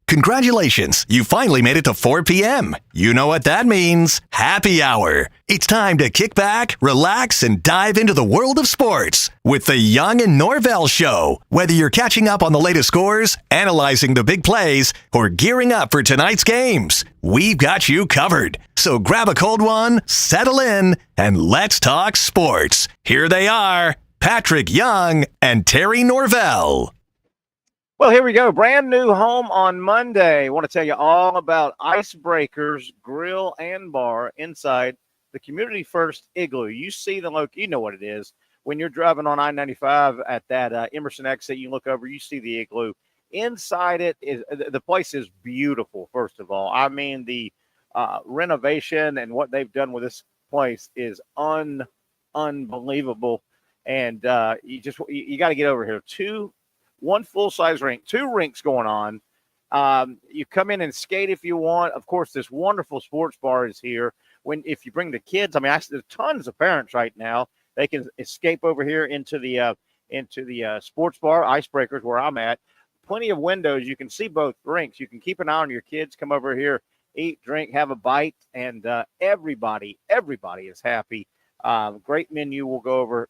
Congratulations, you finally made it to 4 p.m. You know what that means. Happy hour. It's time to kick back, relax, and dive into the world of sports with the Young Norvelle Show. Whether you're catching up on the latest scores, analyzing the big plays, or gearing up for tonight's games, we've got you covered. So grab a cold one, settle in, and let's talk sports. Here they are, Patrick Young and Terry Norvelle. Well, here we go. Brand new home on Monday. I want to tell you all about Icebreakers Grill and Bar inside the Community First Igloo. You see the look, you know what it is. When you're driving on I-95 at that Emerson exit, you look over, you see the igloo. Inside it is the place is beautiful. First of all, I mean the renovation and what they've done with this place is unbelievable. And you got to get over here. One full-size rink, 2 rinks going on. You come in and skate if you want. Of course, this wonderful sports bar is here. If you bring the kids, I mean, there's tons of parents right now. They can escape over here into the sports bar, Icebreakers, where I'm at. Plenty of windows. You can see both rinks. You can keep an eye on your kids. Come over here, eat, drink, have a bite, and everybody is happy. Great menu. We'll go over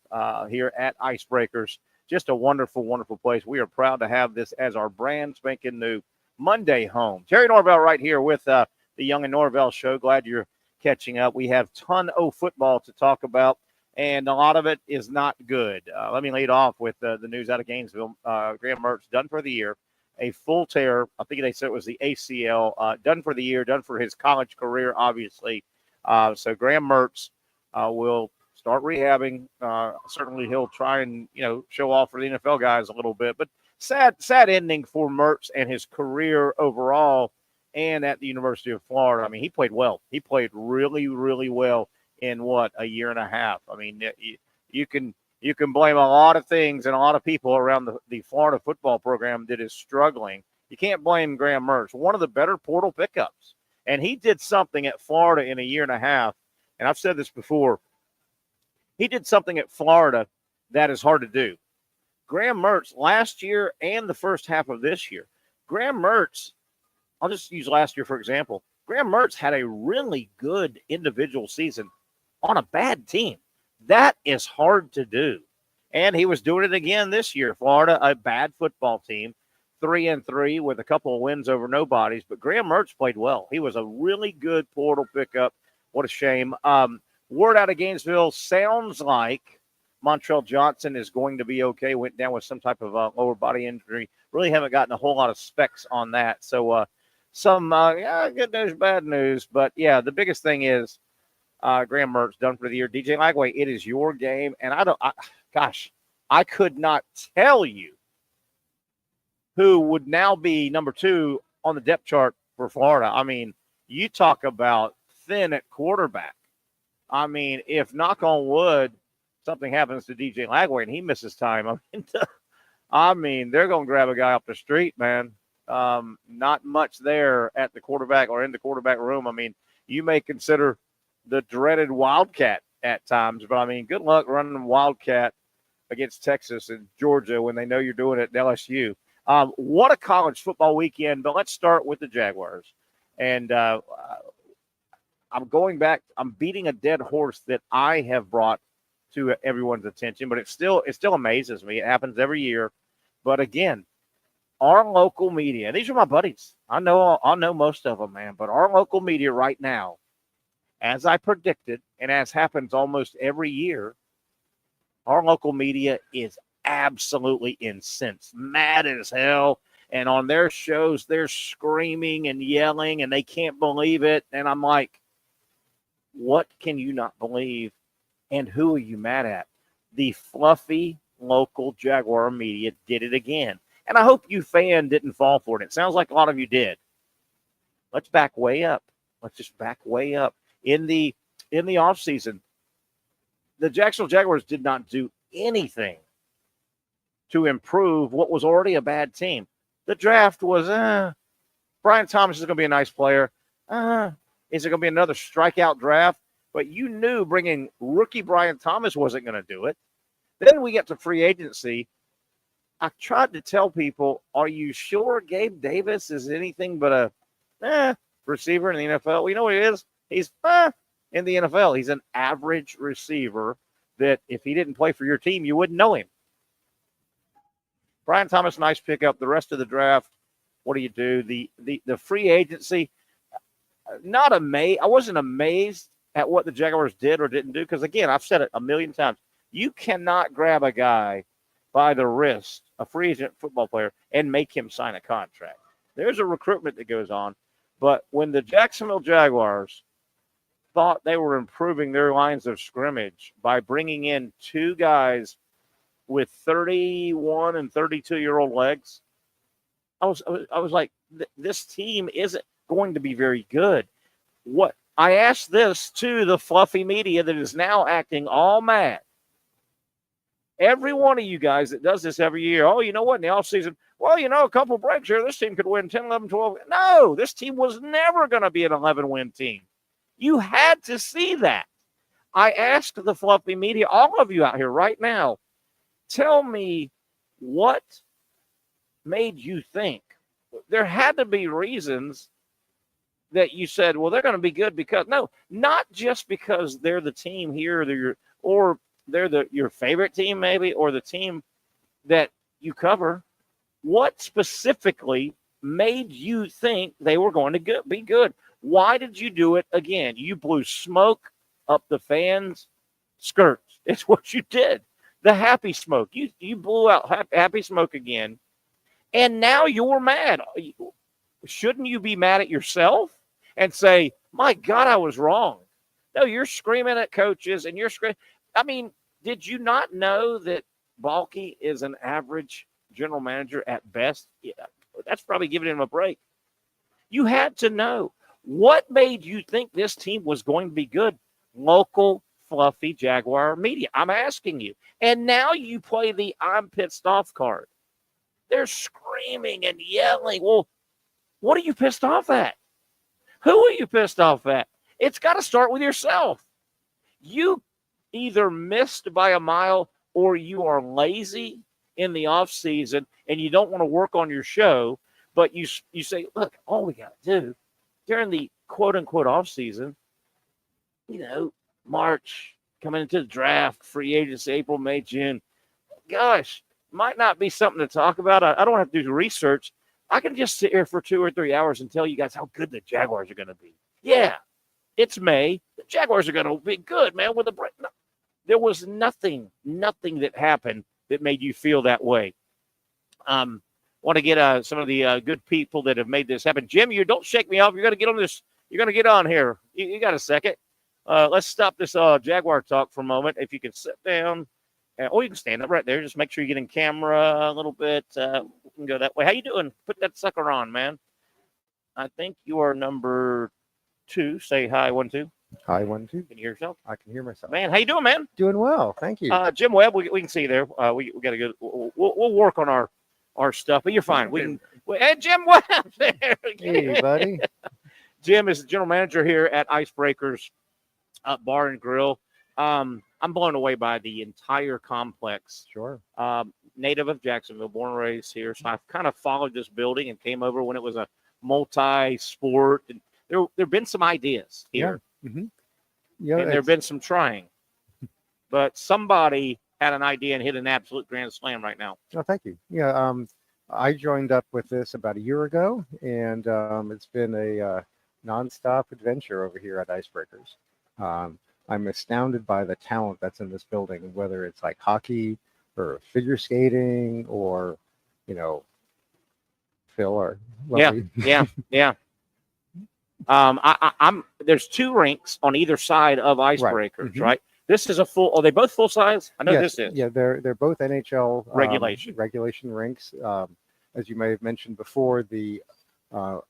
here at Icebreakers. Just a wonderful, wonderful place. We are proud to have this as our brand spanking new Monday home. Terry Norvelle right here with the Young Norvelle Show. Glad you're catching up. We have ton of football to talk about, and a lot of it is not good. Let me lead off with the news out of Gainesville. Graham Mertz done for the year. A full tear. I think they said it was the ACL. Done for the year. Done for his college career, obviously. So Graham Mertz will start rehabbing. Certainly he'll try and, show off for the NFL guys a little bit. But sad ending for Mertz and his career overall and at the University of Florida. I mean, he played well. He played really, really well in, a year and a half. I mean, you can blame a lot of things and a lot of people around the Florida football program that is struggling. You can't blame Graham Mertz. One of the better portal pickups. And he did something at Florida in a year and a half. And I've said this before. He did something at Florida that is hard to do. Graham Mertz last year and the first half of this year. Graham Mertz, I'll just use last year for example. Graham Mertz had a really good individual season on a bad team. That is hard to do. And he was doing it again this year. Florida, a bad football team, 3-3 with a couple of wins over nobodies. But Graham Mertz played well. He was a really good portal pickup. What a shame. Word out of Gainesville sounds like Montrell Johnson is going to be okay. Went down with some type of lower body injury. Really haven't gotten a whole lot of specs on that. So some good news, bad news. But, yeah, the biggest thing is Graham Mertz done for the year. DJ Lagway, it is your game. And I could not tell you who would now be number 2 on the depth chart for Florida. I mean, you talk about thin at quarterback. I mean, if knock on wood, something happens to DJ Lagway and he misses time, I mean, they're going to grab a guy off the street, man. Not much there at the quarterback or in the quarterback room. I mean, you may consider the dreaded Wildcat at times, but I mean, good luck running Wildcat against Texas and Georgia when they know you're doing it at LSU. What a college football weekend, but let's start with the Jaguars. And I'm going back. I'm beating a dead horse that I have brought to everyone's attention, but it still amazes me. It happens every year. But again, our local media, and these are my buddies. I know most of them, man. But our local media right now, as I predicted, and as happens almost every year, our local media is absolutely incensed, mad as hell. And on their shows, they're screaming and yelling, and they can't believe it. And I'm like, what can you not believe, and who are you mad at? The fluffy local Jaguar media did it again. And I hope you fan didn't fall for it. It sounds like a lot of you did. Let's back way up. Let's just back way up. In the offseason, the Jacksonville Jaguars did not do anything to improve what was already a bad team. The draft was, Brian Thomas is going to be a nice player. Is it going to be another strikeout draft? But you knew bringing rookie Brian Thomas wasn't going to do it. Then we get to free agency, I tried to tell people, are you sure Gabe Davis is anything but a receiver in the NFL? Well, you know what he is? He's in the NFL. He's an average receiver that if he didn't play for your team, you wouldn't know him. Brian Thomas, nice pickup. The rest of the draft, what do you do? The free agency, not amazed. I wasn't amazed at what the Jaguars did or didn't do because, again, I've said it a million times. You cannot grab a guy by the wrist, a free agent football player, and make him sign a contract. There's a recruitment that goes on. But when the Jacksonville Jaguars thought they were improving their lines of scrimmage by bringing in two guys with 31 and 32-year-old legs, I was like, this team isn't going to be very good. What I asked this to the fluffy media that is now acting all mad. Every one of you guys that does this every year, oh, you know what, in the offseason, well, you know, a couple breaks here, this team could win 10, 11, 12. No, this team was never going to be an 11-win team. You had to see that. I asked the fluffy media, all of you out here right now, tell me what made you think. There had to be reasons that you said, well, they're going to be good because, no, not just because they're the team here or they're your favorite team maybe or the team that you cover. What specifically made you think they were going to be good? Why did you do it again? You blew smoke up the fans' skirts. It's what you did. The happy smoke. You blew out happy smoke again, and now you're mad. Shouldn't you be mad at yourself and say, my God, I was wrong? No, you're screaming at coaches, and you're screaming. I mean, did you not know that Balky is an average general manager at best? Yeah, that's probably giving him a break. You had to know. What made you think this team was going to be good? Local, fluffy Jaguar media. I'm asking you. And now you play the I'm pissed off card. They're screaming and yelling. Well, what are you pissed off at? Who are you pissed off at? It's got to start with yourself. You either missed by a mile or you are lazy in the off season and you don't want to work on your show, but you say, look, all we got to do during the quote-unquote off-season, you know, March, coming into the draft, free agency, April, May, June, gosh, might not be something to talk about. I don't have to do research. I can just sit here for 2 or 3 hours and tell you guys how good the Jaguars are going to be. Yeah, it's May. The Jaguars are going to be good, man, with a break. No, there was nothing that happened that made you feel that way. Want to get some of the good people that have made this happen. Jim, you don't shake me off. You're going to get on this. You're going to get on here. You got a second. Let's stop this Jaguar talk for a moment. If you can sit down. Or you can stand up right there. Just make sure you get in camera a little bit. We can go that way. How you doing? Put that sucker on, man. I think you are number 2. Say hi, 1, 2. Hi, 1, 2. Can you hear yourself? I can hear myself. Man, how you doing, man? Doing well, thank you. Jim Webb, we can see you there. We got to go. We'll work on our stuff, but you're fine. We can. Hey, Jim Webb. There. Hey, buddy. Jim is the general manager here at Icebreakers Bar and Grill. I'm blown away by the entire complex. Sure. Native of Jacksonville, born and raised here. So I've kind of followed this building and came over when it was a multi-sport. And there have been some ideas here. Yeah. Mm-hmm. Yeah, and there have been some trying. But somebody had an idea and hit an absolute grand slam right now. Oh, thank you. Yeah, I joined up with this about a year ago, and it's been a nonstop adventure over here at Icebreakers. I'm astounded by the talent that's in this building, whether it's like hockey or figure skating or, you know, Phil or lovely. Yeah. I'm there's 2 rinks on either side of Icebreakers, right? This is a full. Are they both full size? I know Yes, this is. Yeah, they're both NHL regulation rinks. As you may have mentioned before, the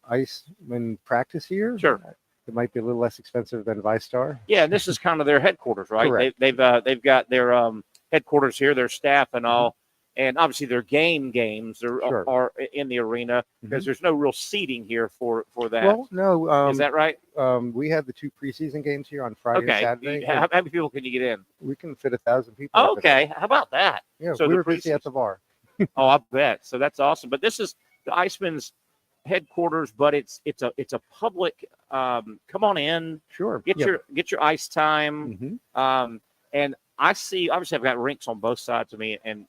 Iceman practice here. Sure. It might be a little less expensive than ViStar. Yeah, and this is kind of their headquarters, right? Correct. They've got their headquarters here, their staff and all, and obviously their games are in the arena because there's no real seating here for that. Well, no. Is that right? We had the 2 preseason games here on Friday and Saturday. How many people can you get in? We can fit 1,000 people. Okay, how about that? Yeah, so we were busy at the bar. Oh, I bet. So that's awesome. But this is the Iceman's headquarters, but it's a public. Come on in, Sure. get your ice time. Hmm. And I see, obviously, I've got rinks on both sides of me and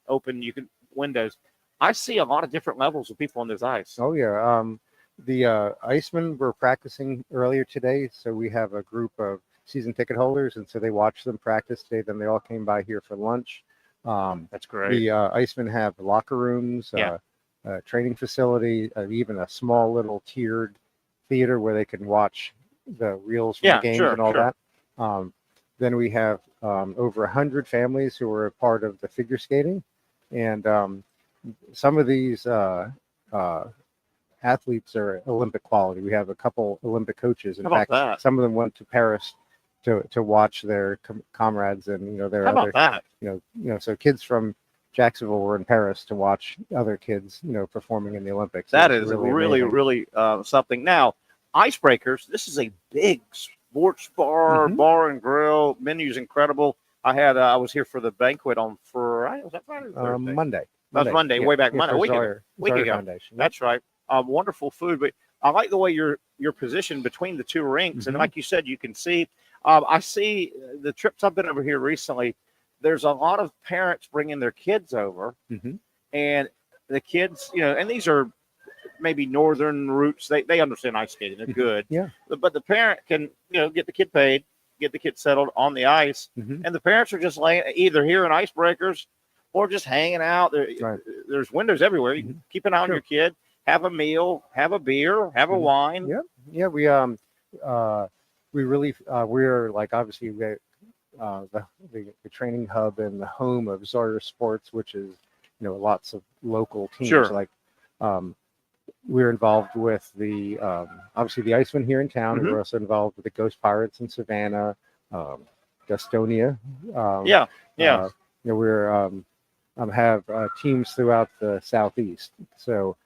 open windows. I see a lot of different levels of people on this ice. Oh yeah. The Icemen were practicing earlier today, so we have a group of season ticket holders, and so they watched them practice today. Then they all came by here for lunch. That's great. The Icemen have locker rooms, training facility, even a small little tiered theater where they can watch the reels from the games and all that. Then we have over 100 families who are a part of the figure skating, and some of these athletes are Olympic quality. We have a couple Olympic coaches. In fact, some of them went to Paris to watch their comrades and their How other about that? So kids from Jacksonville were in Paris to watch other kids performing in the Olympics. That is really something. Now, Icebreakers, this is a big sports bar, bar and grill. Menu's incredible. I was here for the banquet on Friday. Was that Friday or Thursday? Monday. That was Monday, way back Monday, week ago. Foundation. That's right. Wonderful food, but I like the way you're positioned between the two rinks, and like you said, you can see. I see the trips I've been over here recently. There's a lot of parents bringing their kids over, and the kids, and these are maybe northern roots. They understand ice skating. They're good. Yeah. But the parent can, get the kid paid, get the kid settled on the ice, and the parents are just laying either here in Icebreakers or just hanging out. There's windows everywhere. You can keep an eye on your kid, have a meal, have a beer, have a wine. Yeah. We really we're like obviously the training hub and the home of Zoyer Sports, which is lots of local teams. Sure. Like we're involved with the obviously the Icemen here in town. We're also involved with the Ghost Pirates in Savannah, Gastonia. We're have teams throughout the southeast. So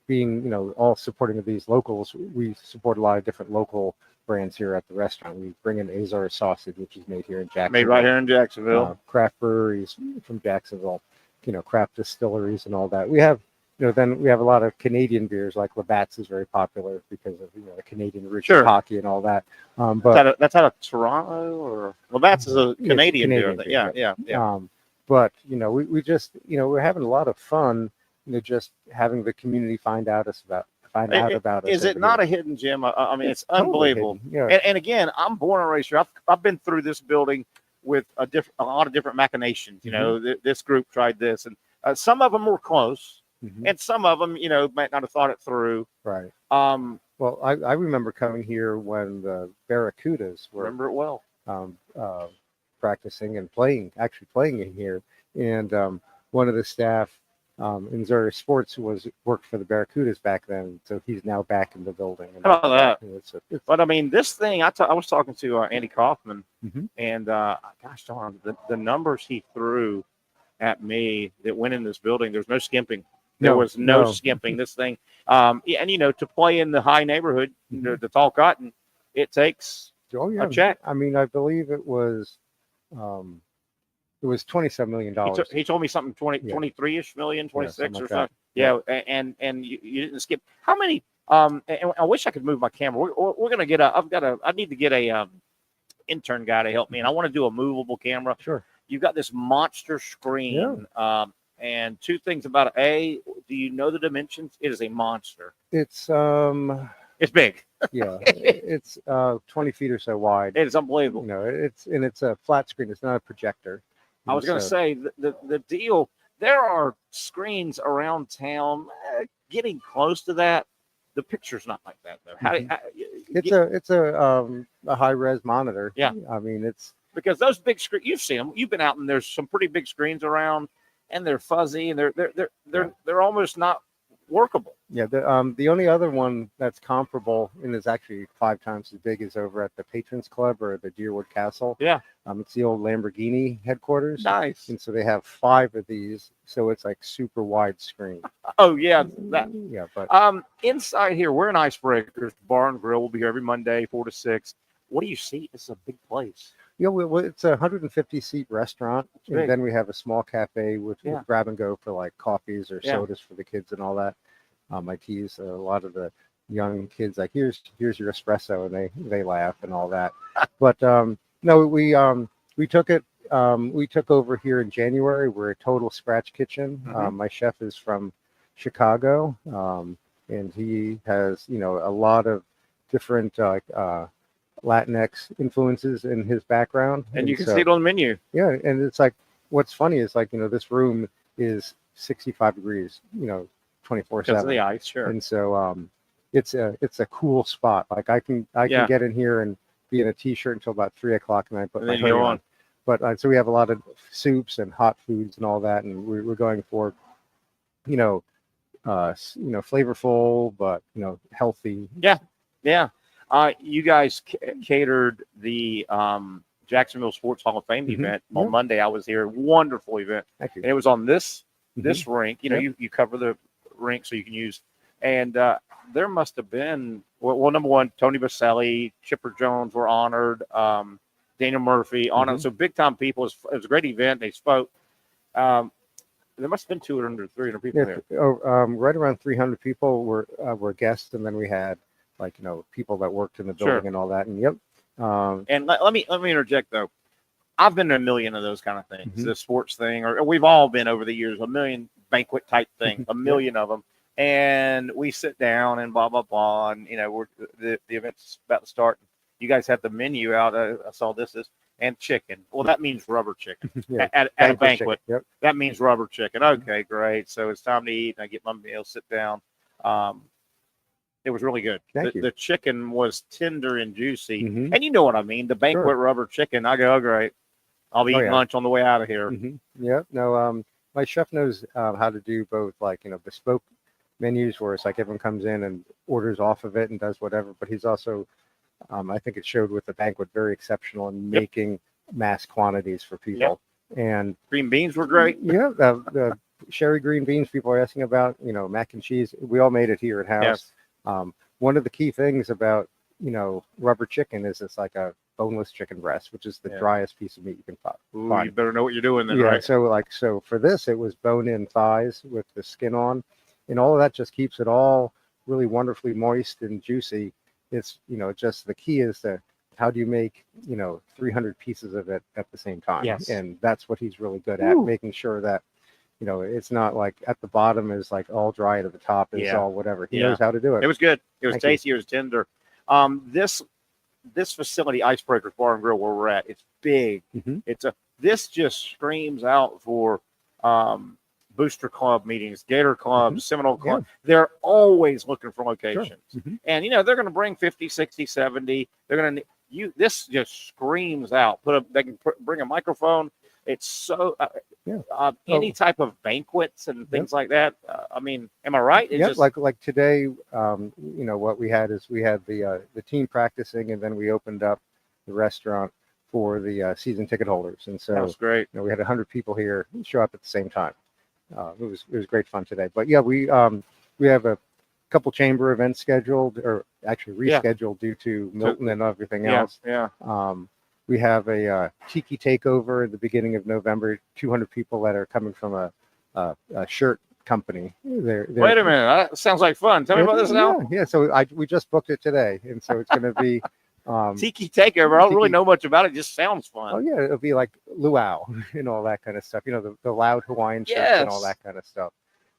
being all supporting of these locals, we support a lot of different local brands here at the restaurant. We bring in Azar sausage, which is made here in Jacksonville. Made right here in Jacksonville. Craft breweries from Jacksonville, craft distilleries and all that. We have, then we have a lot of Canadian beers, like Labatt's is very popular because of the Canadian roots of hockey and all that. But that's out of Toronto, or Labatt's is a Canadian beer. Yeah. But we just we're having a lot of fun. Just having the community find out about us. Is it not a hidden gem? I mean, it's unbelievable. Yeah. And again, I'm born and raised here. I've been through this building with a lot of different machinations. This group tried this, and some of them were close, and some of them, might not have thought it through. Right. Well, I remember coming here when the Barracudas were. Remember it well. Practicing and actually playing in here, and one of the staff. In Zoyer Sports worked for the Barracudas back then, so he's now back in the building. How about that? But I mean, this thing, I was talking to Andy Kaufman, and gosh darn, the numbers he threw at me that went in this building, there's no skimping. There was no skimping. This thing, and to play in the high neighborhood, the Tall Cotton, it takes a check. I mean, I believe it was. It was $27 million. He told me something 23-ish million, 26 or something. Yeah, and you didn't skip. How many? And I wish I could move my camera. We're gonna get I need to get a intern guy to help me, and I want to do a movable camera. Sure. You've got this monster screen. And two things about it. A, do you know the dimensions? It is a monster. It's big. Yeah, it's 20 feet or so wide. It is unbelievable. It's a flat screen. It's not a projector. I was going to say the deal. There are screens around town getting close to that. The picture's not like that though. It's a high res monitor. Yeah, I mean it's because those big screens. You've seen them. You've been out and there's some pretty big screens around, and they're fuzzy and they're almost not workable. Yeah, the only other one that's comparable and is actually 5 times as big is over at the Patrons Club or the Deerwood Castle. Yeah. It's the old Lamborghini headquarters. Nice. And so they have 5 of these, so it's like super wide screen. Oh yeah, that. Yeah, but inside here we're in Icebreakers Bar and Grill. We'll be here every Monday 4 to 6. What do you see? This is a big place. It's a 150-seat restaurant, and big. then we have a small cafe with Yeah. grab and go for like coffees or Yeah. sodas for the kids and all that. I tease a lot of the young kids like, here's your espresso, and they laugh and all that. But no, we took it. We took over here in January. We're a total scratch kitchen. My chef is from Chicago, and he has a lot of different Latinx influences in his background, and you can see it on the menu. Yeah, and it's like, what's funny is like, this room is 65 degrees, 24/7 Because of the ice, sure. and so it's a cool spot. Like I can get in here and be in a t-shirt until about 3 o'clock, and I put And my then you hoodie go on. on. But so we have a lot of soups and hot foods and all that, and we're going for flavorful but healthy. Yeah. You guys catered the Jacksonville Sports Hall of Fame event on Monday. I was here. Wonderful event. Thank you. And it was on this rink. You cover the rink so you can use. And there must have been, well, number one, Tony Baselli, Chipper Jones were honored, Daniel Murphy honored. So big time people. It was a great event. They spoke. There must have been 200, 300 people there. Right around 300 people were guests, and then we had people that worked in the building and all that. And and let me interject though. I've been to a million of those kind of things, the sports thing, or we've all been over the years, a million banquet type things, a million of them. And we sit down and blah, blah, blah. And, the event's about to start. You guys have the menu out. I saw this and chicken. Well, that means rubber chicken at a banquet. Yep. That means rubber chicken. Okay, great. So it's time to eat. And I get my meal, sit down. It was really good. Thank you. The chicken was tender and juicy. And you know what I mean. The banquet rubber chicken. I go, oh, great. I'll be eating lunch on the way out of here. Yeah. No, my chef knows how to do both bespoke menus where it's like everyone comes in and orders off of it and does whatever. But he's also, I think it showed with the banquet, very exceptional in making mass quantities for people. And green beans were great. Yeah. The sherry green beans people are asking about, mac and cheese. We all made it here at house. Yes. One of the key things about, rubber chicken is it's like a boneless chicken breast, which is the driest piece of meat you can find. Ooh, you better know what you're doing then, right? So for this, it was bone-in thighs with the skin on, and all of that just keeps it all really wonderfully moist and juicy. It's, just the key is how do you make, 300 pieces of it at the same time? Yes. And that's what he's really good at, making sure that, it's not like at the bottom is like all dry, at the top is all whatever. He knows how to do it. It was good. It was tasty. It was tender. This facility, Icebreakers Bar and Grill, where we're at, it's big. This just screams out for booster club meetings, Gator clubs, Seminole club. They're always looking for locations. And, they're going to bring 50, 60, 70. They're going to, this just screams out. They can bring a microphone. It's so, any type of banquets and things like that. Am I right? It's like today, what we had is we had the team practicing, and then we opened up the restaurant for the season ticket holders. And so that was great. We had 100 people here show up at the same time. It was great fun today. But yeah, we have a couple chamber events scheduled, or actually rescheduled due to Milton and everything else. We have a tiki takeover at the beginning of November. 200 people that are coming from a shirt company. They're Wait a minute, that sounds like fun. Tell me about this now. Yeah. So we just booked it today, and so it's going to be tiki takeover. I don't really know much about it. Just sounds fun. Oh yeah, it'll be like luau and all that kind of stuff. The loud Hawaiian shirts and all that kind of stuff.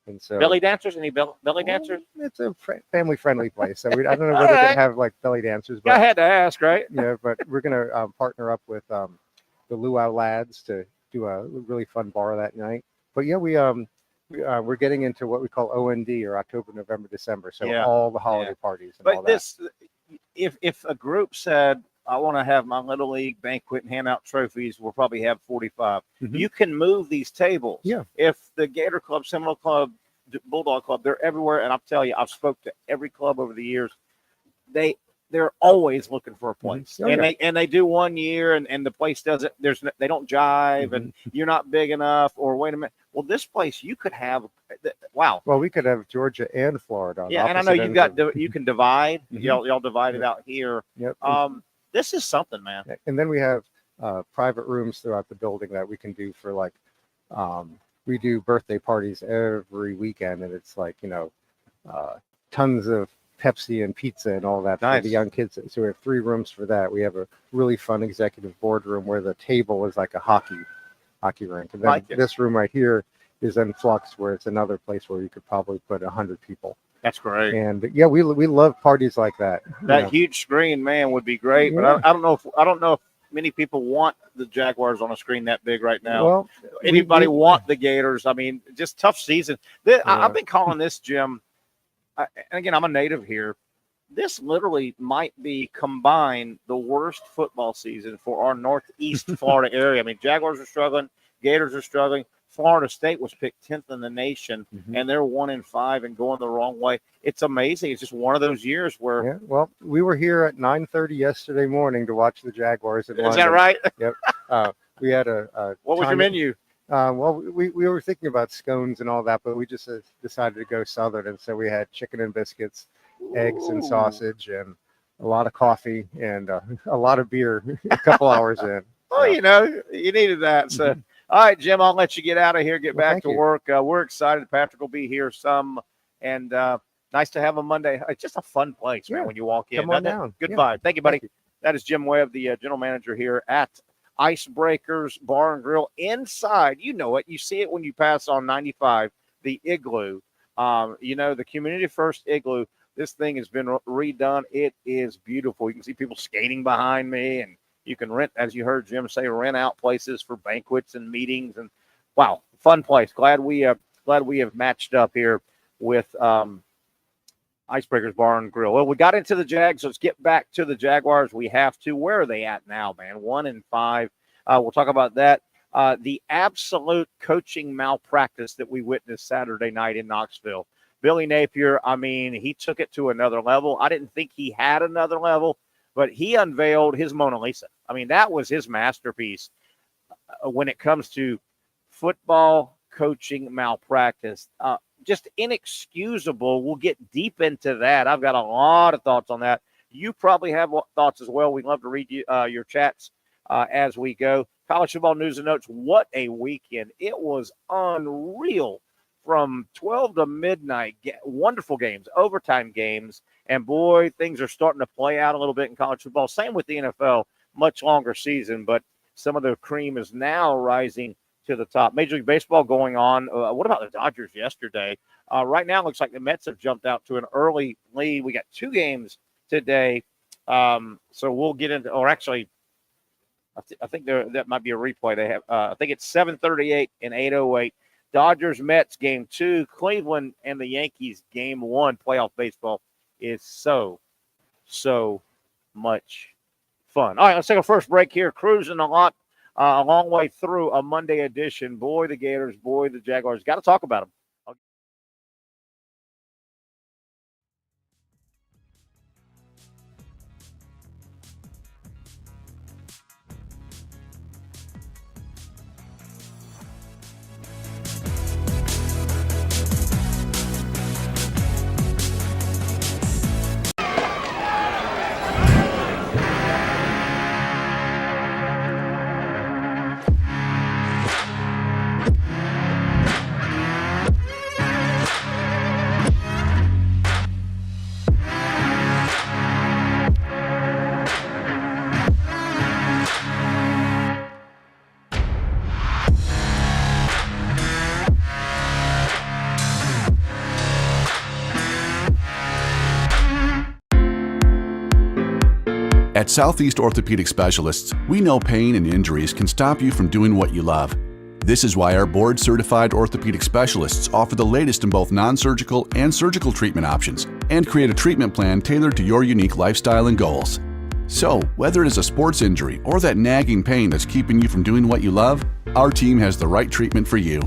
And so belly dancers? Any belly dancers? It's a family-friendly place, so I don't know whether they have like belly dancers. But I had to ask, right? Yeah, but we're gonna partner up with the Luau Lads to do a really fun bar that night. But yeah, we're getting into what we call OND, or October, November, December. So all the holiday parties and all that. If a group said, I want to have my little league banquet and hand out trophies, we'll probably have 45. You can move these tables. Yeah. If the Gator Club, Seminole Club, Bulldog Club, they're everywhere. And I'll tell you, I've spoke to every club over the years. They're always looking for a place. And they do 1 year and the place doesn't, they don't jive and you're not big enough, or wait a minute. Well, this place you could have, wow. Well, we could have Georgia and Florida. Yeah. And I know you can divide, y'all divide it out here. Yep. This is something, man. And then we have private rooms throughout the building that we can do for like, we do birthday parties every weekend, and it's like, tons of Pepsi and pizza and all that for the young kids. So we have 3 rooms for that. We have a really fun executive boardroom where the table is like a hockey rink. And then this room right here is in flux, where it's another place where you could probably put 100 people. That's great. And yeah, we love parties like that. That huge screen, man, would be great. Yeah. But I don't know if many people want the Jaguars on a screen that big right now. Well, anybody want the Gators? I mean, just tough season. I've been calling this, Jim. And again, I'm a native here. This literally might be combined the worst football season for our Northeast Florida area. I mean, Jaguars are struggling, Gators are struggling. Florida State was picked 10th in the nation, and they're 1-5 and going the wrong way. It's amazing. It's just one of those years where. Yeah, well, we were here at 9:30 yesterday morning to watch the Jaguars in London. Is that right? Yep. We had a. What was your menu? Well, we were thinking about scones and all that, but we just decided to go Southern, and so we had chicken and biscuits, eggs and sausage, and a lot of coffee and a lot of beer. A couple hours in. Oh, you needed that. So. All right, Jim, I'll let you get out of here, get back to work. We're excited. Patrick will be here some, and nice to have a Monday. It's just a fun place, man, when you walk in. Come on down. Good vibe. Thank you, buddy. That is Jim Webb, the general manager here at Icebreakers Bar and Grill. Inside, you know it. You see it when you pass on 95, the Igloo. The Community First Igloo. This thing has been redone. It is beautiful. You can see people skating behind me, and you can rent, as you heard Jim say, rent out places for banquets and meetings. And wow, fun place. Glad we have matched up here with Icebreakers Bar and Grill. Well, we got into the Jags. Let's get back to the Jaguars. We have to. Where are they at now, man? 1-5. We'll talk about that. The absolute coaching malpractice that we witnessed Saturday night in Knoxville. Billy Napier, I mean, he took it to another level. I didn't think he had another level, but he unveiled his Mona Lisa. I mean, that was his masterpiece when it comes to football coaching malpractice. Just inexcusable. We'll get deep into that. I've got a lot of thoughts on that. You probably have thoughts as well. We'd love to read your chats as we go. College football news and notes. What a weekend. It was unreal from 12 to midnight. Wonderful games, overtime games. And, boy, things are starting to play out a little bit in college football. Same with the NFL. Much longer season, but some of the cream is now rising to the top. Major League Baseball going on. What about the Dodgers yesterday? Right now, it looks like the Mets have jumped out to an early lead. We got 2 games today. So we'll get into – or actually, I think that might be a replay. They have. I think it's 7:38 and 8:08. Dodgers, Mets, game 2. Cleveland and the Yankees, game 1. Playoff baseball is so much fun. All right, let's take a first break here. Cruising a long way through a Monday edition. Boy, the Gators, boy, the Jaguars. Got to talk about them. At Southeast Orthopedic Specialists, we know pain and injuries can stop you from doing what you love. This is why our board-certified orthopedic specialists offer the latest in both non-surgical and surgical treatment options and create a treatment plan tailored to your unique lifestyle and goals. So, whether it is a sports injury or that nagging pain that's keeping you from doing what you love, our team has the right treatment for you.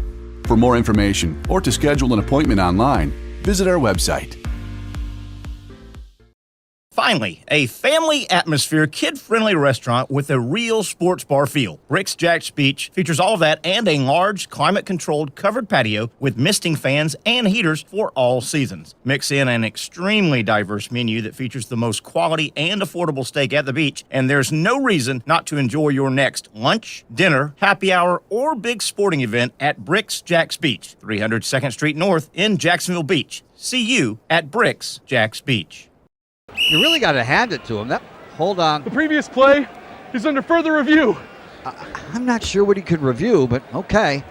For more information or to schedule an appointment online, visit our website. Finally, a family atmosphere, kid-friendly restaurant with a real sports bar feel. Bricks Jack's Beach features all of that and a large, climate-controlled covered patio with misting fans and heaters for all seasons. Mix in an extremely diverse menu that features the most quality and affordable steak at the beach, and there's no reason not to enjoy your next lunch, dinner, happy hour, or big sporting event at Bricks Jack's Beach, 300 2nd Street North in Jacksonville Beach. See you at Bricks Jack's Beach. You really got to hand it to him. Hold on. The previous play is under further review. I'm not sure what he could review, but okay.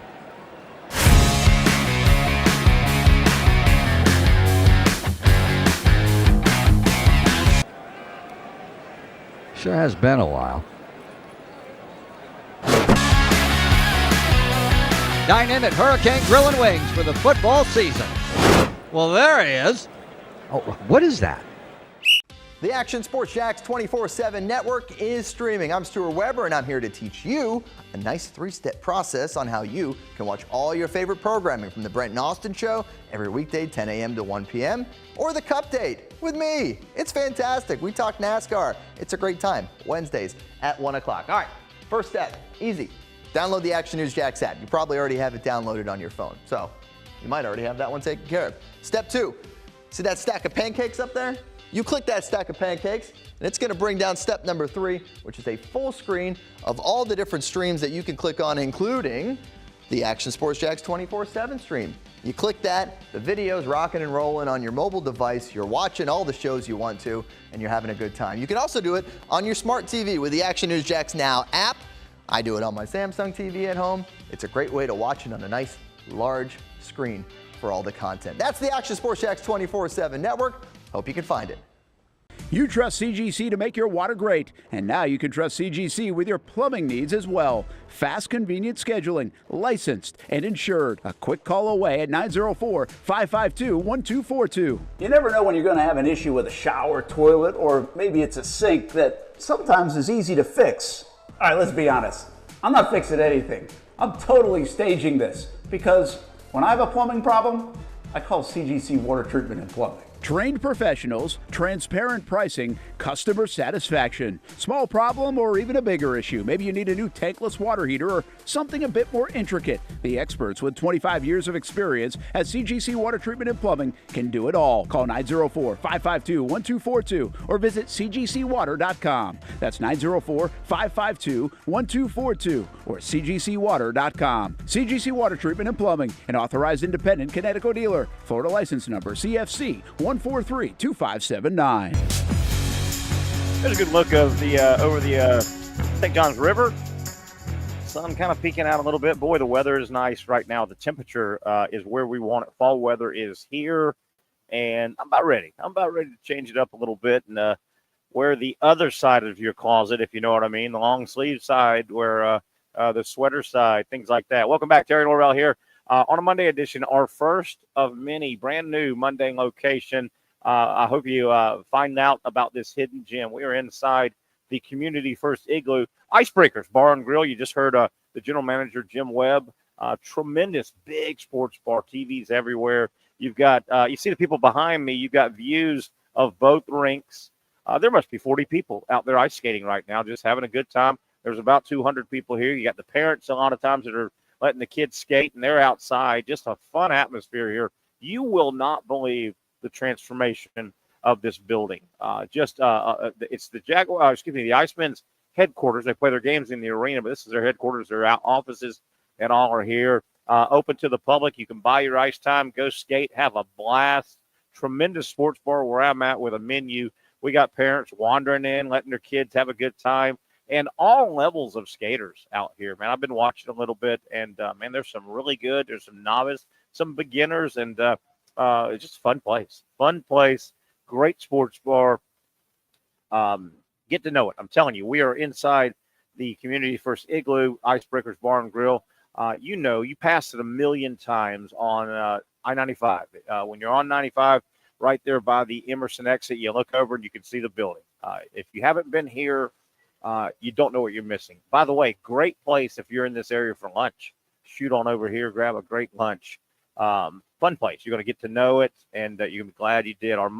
Sure has been a while. Dine in at Hurricane Grill and Wings for the football season. Well, there he is. Oh, what is that? The Action Sports Jax 24/7 network is streaming. I'm Stuart Weber, and I'm here to teach you a nice three-step process on how you can watch all your favorite programming from the Brent and Austin Show every weekday 10 a.m. to 1 p.m. or the Cup Date with me. It's fantastic. We talk NASCAR. It's a great time. Wednesdays at 1 o'clock. All right, first step, easy. Download the Action News Jax app. You probably already have it downloaded on your phone, so you might already have that one taken care of. Step 2, see that stack of pancakes up there? You click that stack of pancakes, and it's going to bring down step number 3, which is a full screen of all the different streams that you can click on, including the Action Sports Jax 24/7 stream. You click that, the video's rocking and rolling on your mobile device, you're watching all the shows you want to, and you're having a good time. You can also do it on your smart TV with the Action News Jax Now app. I do it on my Samsung TV at home. It's a great way to watch it on a nice, large screen for all the content. That's the Action Sports Jax 24/7 network. Hope you can find it. You trust CGC to make your water great, and now you can trust CGC with your plumbing needs as well. Fast, convenient scheduling, licensed and insured. A quick call away at 904-552-1242. You never know when you're going to have an issue with a shower, toilet, or maybe it's a sink that sometimes is easy to fix. All right, let's be honest. I'm not fixing anything. I'm totally staging this because when I have a plumbing problem, I call CGC Water Treatment and Plumbing. Trained professionals, transparent pricing, customer satisfaction. Small problem or even a bigger issue. Maybe you need a new tankless water heater or something a bit more intricate. The experts with 25 years of experience at CGC Water Treatment and Plumbing can do it all. Call 904-552-1242 or visit cgcwater.com. That's 904-552-1242 or cgcwater.com. CGC Water Treatment and Plumbing, an authorized independent Connecticut dealer. Florida license number CFC 1432579. There's a good look of the over the St. Johns River. Sun kind of peeking out a little bit. Boy, the weather is nice right now. The temperature is where we want it. Fall weather is here, and I'm about ready. To change it up a little bit and wear the other side of your closet, if you know what I mean, the long sleeve side, where the sweater side, things like that. Welcome back, Terry Norvelle here. On a Monday edition, our first of many brand new Monday location. I hope you find out about this hidden gem. We are inside the Community First Igloo Icebreakers Bar and Grill. You just heard the general manager, Jim Webb. Tremendous big sports bar, TVs everywhere. You've got, you see the people behind me. You've got views of both rinks. There must be 40 people out there ice skating right now, just having a good time. There's about 200 people here. You got the parents a lot of times that are letting the kids skate, and they're outside. Just a fun atmosphere here. You will not believe the transformation of this building. It's the the Icemen's headquarters. They play their games in the arena, but this is their headquarters. Their offices and all are here. Open to the public. You can buy your ice time, go skate, have a blast. Tremendous sports bar where I'm at with a menu. We got parents wandering in, letting their kids have a good time. And all levels of skaters out here, man. I've been watching a little bit, and, man, there's some really good. There's some novice, some beginners, and it's just a fun place. Fun place, great sports bar. Get to know it. I'm telling you, we are inside the Community First Igloo Icebreakers Bar and Grill. You passed it a million times on I-95. When you're on 95, right there by the Emerson exit, you look over and you can see the building. If you haven't been here, you don't know what you're missing. By the way, great place if you're in this area for lunch. Shoot on over here, grab a great lunch. Fun place. You're going to get to know it, and you're going to be glad you did. Our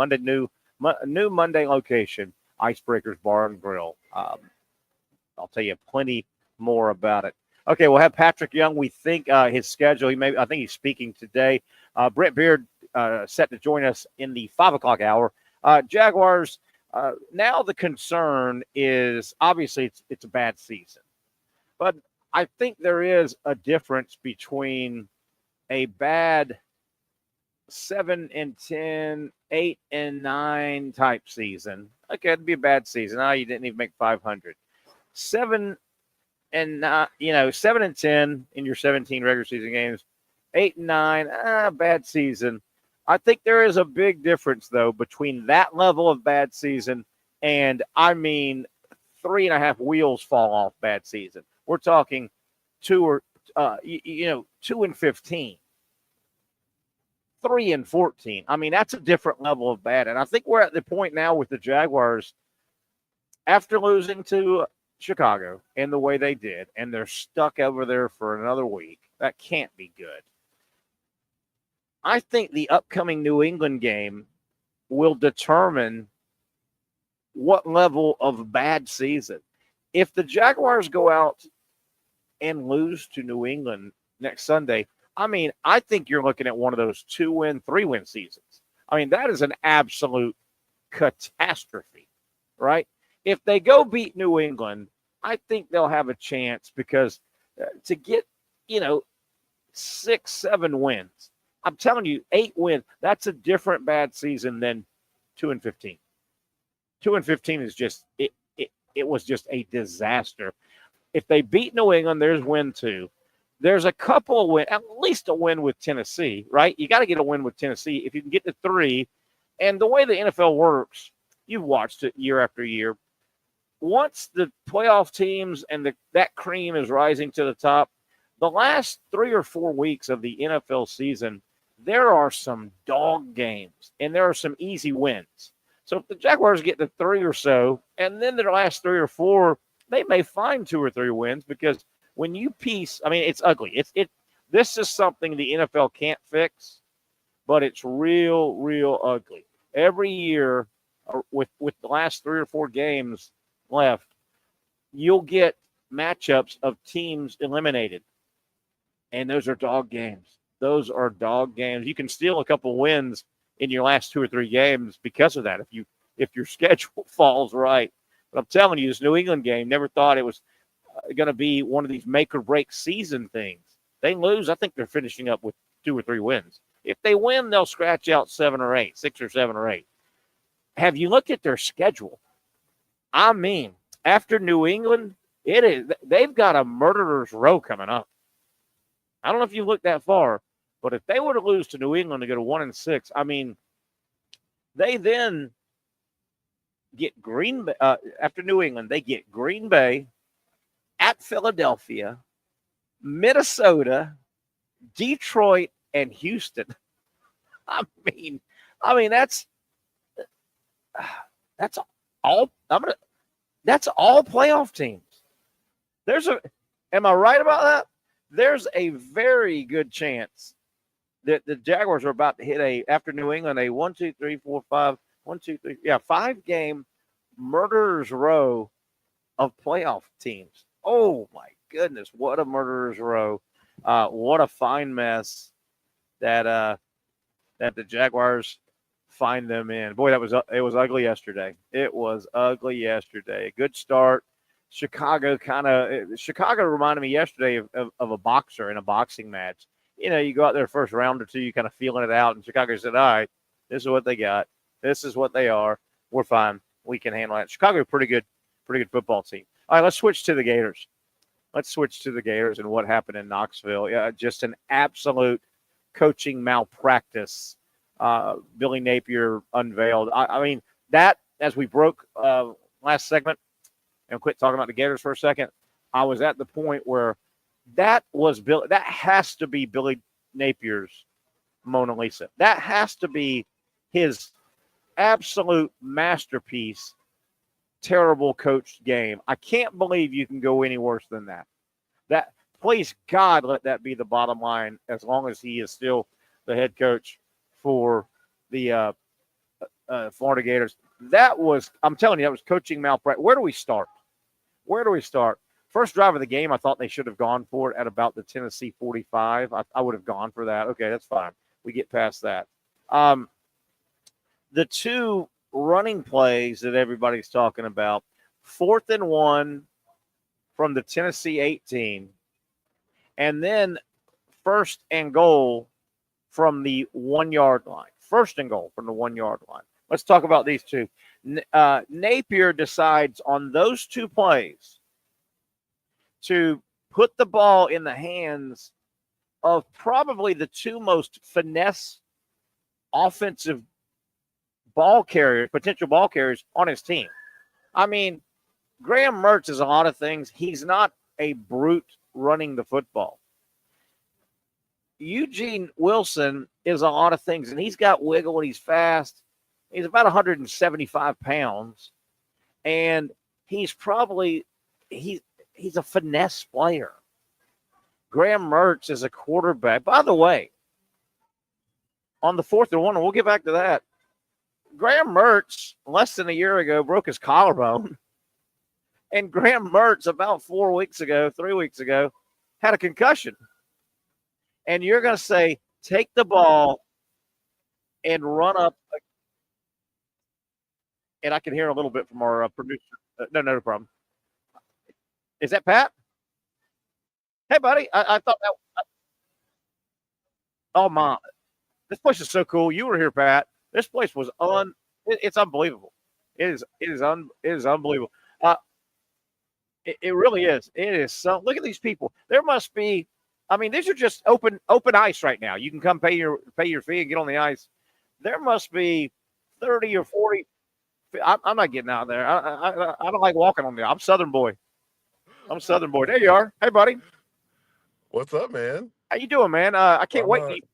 New Monday location, Icebreakers Bar and Grill. I'll tell you plenty more about it. Okay, we'll have Patrick Young. We think his schedule. I think he's speaking today. Brent Beard set to join us in the 5 o'clock hour. Jaguars. Now the concern is obviously it's a bad season, but I think there is a difference between a bad 7-10, 8-9 type season. Okay, it'd be a bad season. You didn't even make 500. 7-10 in your 17 regular season games. 8-9, bad season. I think there is a big difference though between that level of bad season and 3.5 wheels fall off bad season. We're talking 2 and 15. 3 and 14. That's a different level of bad. And I think we're at the point now with the Jaguars, after losing to Chicago in the way they did, and they're stuck over there for another week. That can't be good. I think the upcoming New England game will determine what level of bad season. If the Jaguars go out and lose to New England next Sunday, I think you're looking at one of those 2-win, 3-win seasons. That is an absolute catastrophe, right? If they go beat New England, I think they'll have a chance because to get, 6-7 wins, I'm telling you, 8 wins, that's a different bad season than 2-15. 2-15 is just, it was just a disaster. If they beat New England, there's win 2. There's a couple of wins, at least a win with Tennessee, right? You got to get a win with Tennessee. If you can get to 3, and the way the NFL works, you've watched it year after year. Once the playoff teams and that cream is rising to the top, the last 3 or 4 weeks of the NFL season, there are some dog games, and there are some easy wins. So if the Jaguars get to 3 or so, and then their last 3 or 4, they may find 2 or 3 wins because when you piece, it's ugly. This is something the NFL can't fix, but it's real, real ugly. Every year, with the last 3 or 4 games left, you'll get matchups of teams eliminated, and those are dog games. Those are dog games. You can steal a couple wins in your last 2 or 3 games because of that if your schedule falls right. But I'm telling you, this New England game, never thought it was going to be one of these make or break season things. They lose, I think they're finishing up with 2 or 3 wins. If they win, they'll scratch out 7 or 8, 6 or 7 or 8. Have you looked at their schedule? After New England, they've got a murderer's row coming up. I don't know if you looked that far, but if they were to lose to New England to go to 1-6, they then get Green Bay. After New England, they get Green Bay, at Philadelphia, Minnesota, Detroit, and Houston. That's all. That's all playoff teams. Am I right about that? There's a very good chance that the Jaguars are about to hit after New England, a 5-game murderer's row of playoff teams. Oh my goodness, what a murderer's row. What a fine mess that the Jaguars find them in. Boy, it was ugly yesterday. It was ugly yesterday. A good start. Chicago reminded me yesterday of a boxer in a boxing match. You go out there first round or 2, you kind of feeling it out, and Chicago said, all right, this is what they got. This is what they are. We're fine. We can handle it. Chicago, pretty good football team. All right, let's switch to the Gators. And what happened in Knoxville. Yeah, just an absolute coaching malpractice. Billy Napier unveiled. That, as we broke last segment and quit talking about the Gators for a second, I was at the point where that has to be Billy Napier's Mona Lisa. That has to be his absolute masterpiece. Terrible coached game. I can't believe you can go any worse than that. Please, God, let that be the bottom line as long as he is still the head coach for the Florida Gators. I'm telling you, that was coaching malpractice. Where do we start? First drive of the game, I thought they should have gone for it at about the Tennessee 45. I would have gone for that. Okay, that's fine. We get past that. The two running plays that everybody's talking about, 4th and 1 from the Tennessee 18, and then 1st and goal from the 1 yard line. 1st and goal from the 1 yard line. Let's talk about these two. Napier decides on those two plays to put the ball in the hands of probably the two most finesse offensive potential ball carriers on his team. I mean, Graham Mertz is a lot of things. He's not a brute running the football. Eugene Wilson is a lot of things, and he's got wiggle and he's fast. He's about 175 pounds, and he's a finesse player. Graham Mertz is a quarterback. By the way, on the 4th and 1, and we'll get back to that, Graham Mertz, less than a year ago, broke his collarbone. And Graham Mertz, about 3 weeks ago, had a concussion. And you're going to say, take the ball and run up. And I can hear a little bit from our producer. No problem. Is that Pat? Hey, buddy. I thought that. Oh, my. This place is so cool. You were here, Pat. This place was it's unbelievable. It is unbelievable. It really is. It is so. Look at these people. There must be. I mean, these are just open ice right now. You can come pay your fee and get on the ice. There must be 30 or 40. I'm not getting out there. I don't like walking on there. I'm Southern boy. There you are. Hey, buddy. What's up, man? How you doing, man? I can't wait.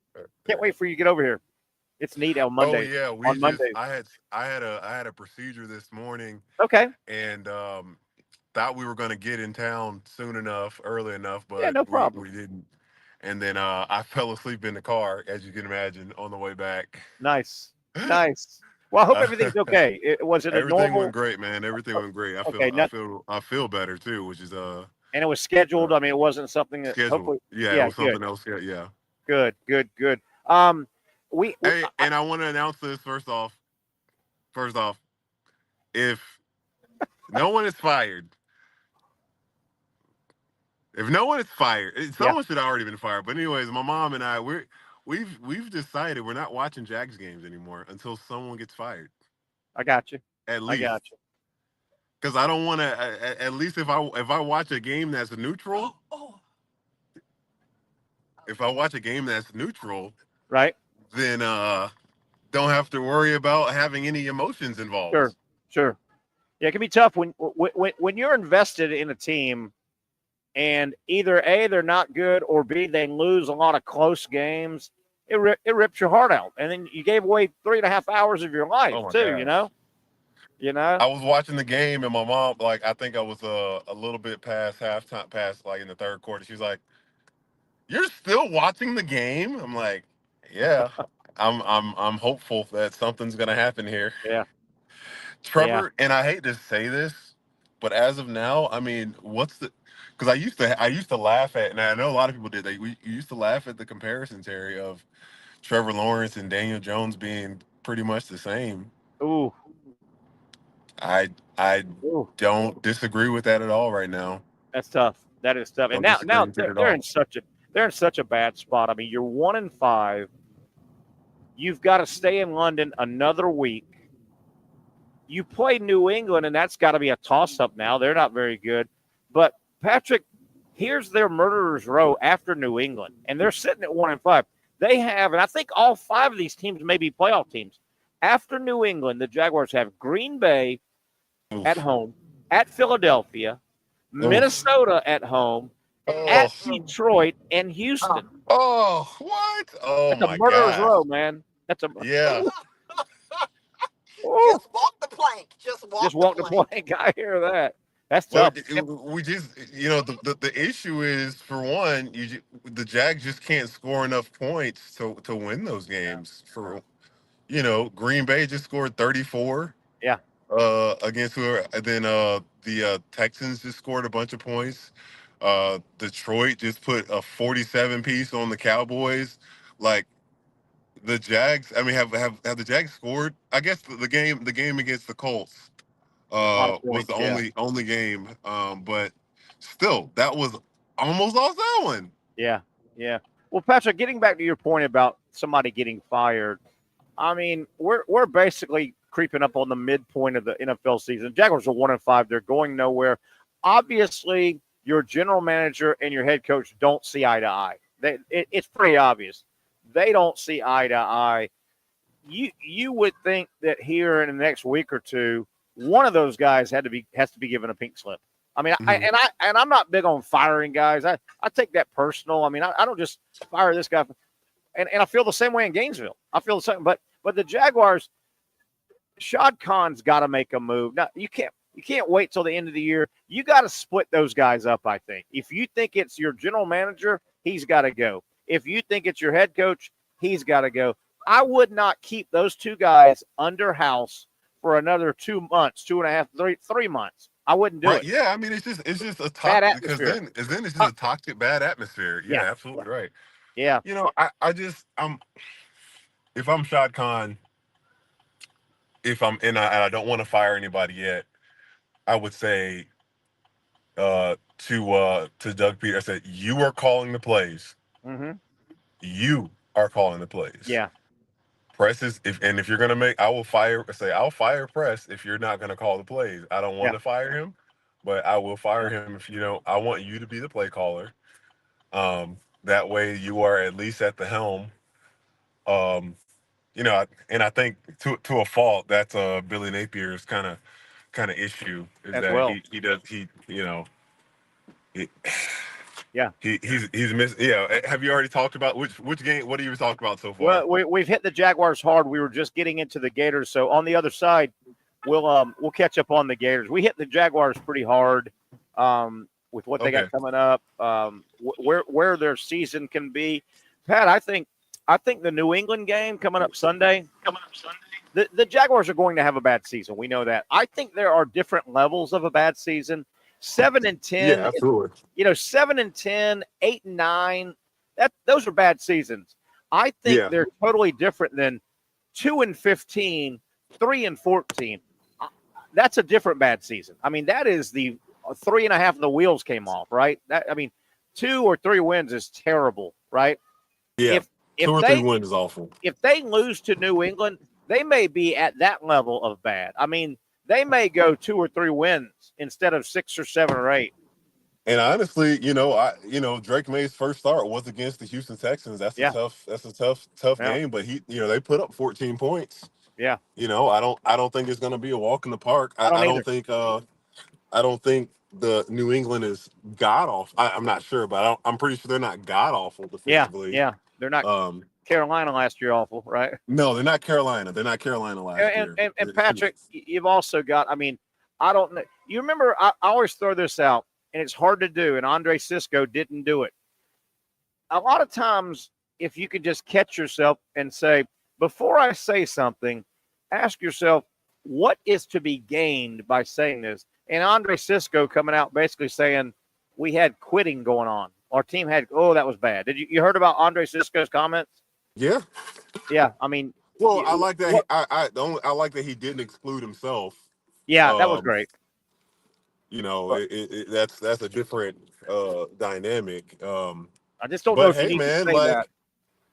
Can't wait for you to get over here. It's neat on Monday. Oh yeah, Monday. I had a procedure this morning. Okay. And thought we were going to get in town early enough, but yeah, no problem. We didn't. And then I fell asleep in the car, as you can imagine, on the way back. Nice. Well, I hope everything's okay. Everything went great, man. Everything went great. I feel better too, which is And it was scheduled. I mean, it wasn't something that scheduled. It was something else. Yeah. Good. And I want to announce this first off, if no one is fired, someone should have already been fired. But anyways, my mom and I, we've decided we're not watching Jags games anymore until someone gets fired. I got you. At least. I got you. Because I don't want to. At least if I watch a game that's neutral. If I watch a game that's neutral, right, then don't have to worry about having any emotions involved. Sure. Yeah, it can be tough when you're invested in a team, and either A, they're not good, or B, they lose a lot of close games. It rips your heart out, and then you gave away 3.5 hours of your life too. Gosh. You know. I was watching the game, and my mom, I think I was a little bit past halftime, in the third quarter. She's like, "You're still watching the game?" I'm like, "Yeah, I'm hopeful that something's gonna happen here." Yeah, Trevor, and I hate to say this, but as of now, I mean, because I used to laugh at, and I know a lot of people did. We used to laugh at the comparison, Terry, of Trevor Lawrence and Daniel Jones being pretty much the same. Ooh, I don't disagree with that at all right now. That's tough. That is tough. And now they're in such a bad spot. I mean, you're 1-5. You've got to stay in London another week. You play New England, and that's got to be a toss-up now. They're not very good. But, Patrick, here's their murderer's row after New England, and they're sitting at 1-5. They have, and I think all 5 of these teams may be playoff teams. After New England, the Jaguars have Green Bay at home, at Philadelphia, Minnesota at home, at Detroit, and Houston. Oh, what? Oh, that's a murderer's row, man. That's a yeah. Just walk the plank. Just walk the plank. I hear that. That's tough. We just, the issue is, for one, the Jags just can't score enough points to win those games. Green Bay just scored 34. Yeah. Against whoever. And then the Texans just scored a bunch of points. Detroit just put a 47 piece on the Cowboys. Like the Jags. I mean, have the Jags scored? I guess the game against the Colts A lot of was points, the yeah. only game. But still, that was almost lost that one. Yeah, yeah. Well, Patrick, getting back to your point about somebody getting fired, I mean, we're basically creeping up on the midpoint of the NFL season. Jaguars are 1-5; they're going nowhere. Obviously, your general manager and your head coach don't see eye to eye. It's pretty obvious. They don't see eye to eye. You would think that here in the next week or two, one of those guys has to be given a pink slip. I mean, I'm not big on firing guys. I take that personal. I mean, I don't just fire this guy. And I feel the same way in Gainesville. I feel the same. But the Jaguars, Shad Khan's got to make a move. Now you can't wait till the end of the year. You got to split those guys up. I think if you think it's your general manager, he's got to go. If you think it's your head coach, he's got to go. I would not keep those two guys under house for another 2 months, 2.5, 3 months. I wouldn't do it. Yeah, I mean, it's just a bad toxic because atmosphere. then it's just a toxic bad atmosphere. Yeah, Yeah. absolutely right. Yeah. If I'm Shad Khan, and I don't want to fire anybody yet, I would say to Doug Peter, I said, you are calling the plays. Mm-hmm. You are calling the plays. Yeah. Press is if you're gonna I'll fire Press if you're not gonna call the plays. I don't want to fire him, but I will fire him if I want you to be the play caller. That way you are at least at the helm. And I think to a fault that's Billy Napier's kind of issue is As that well. he's missing. Yeah, have you already talked about which game? What have you talked about so far? Well, we've hit the Jaguars hard. We were just getting into the Gators, so on the other side, we'll catch up on the Gators. We hit the Jaguars pretty hard with what they got coming up, where their season can be. Pat, I think the New England game coming up Sunday. The Jaguars are going to have a bad season. We know that. I think there are different levels of a bad season. 7-10. Yeah, absolutely. 7-10, 8-9. Those are bad seasons. I think they're totally different than 2-15, 3-14. That's a different bad season. I mean, that is the 3.5 of the wheels came off, right? 2 or 3 wins is terrible, right? Yeah. If 2 or 3 wins is awful. If they lose to New England, they may be at that level of bad. I mean, they may go 2 or 3 wins instead of 6 or 7 or 8. And honestly, Drake May's first start was against the Houston Texans. That's a tough game, but they put up 14 points. Yeah. I don't think it's going to be a walk in the park. I don't think the New England is god awful. I'm not sure, but I'm pretty sure they're not god awful defensively. Yeah. They're not Carolina last year awful, right? No, they're not Carolina. They're not Carolina last year. And Patrick, you've also got, I don't know. You remember, I always throw this out, and it's hard to do, and Andre Sisco didn't do it. A lot of times, if you could just catch yourself and say, before I say something, ask yourself, what is to be gained by saying this? And Andre Sisco coming out basically saying, we had quitting going on. Our team had, that was bad. Did you heard about Andre Sisco's comments? Yeah. Yeah, well, I like that. I like that he didn't exclude himself. Yeah, that was great. That's a different dynamic. I just don't know if you need to say that.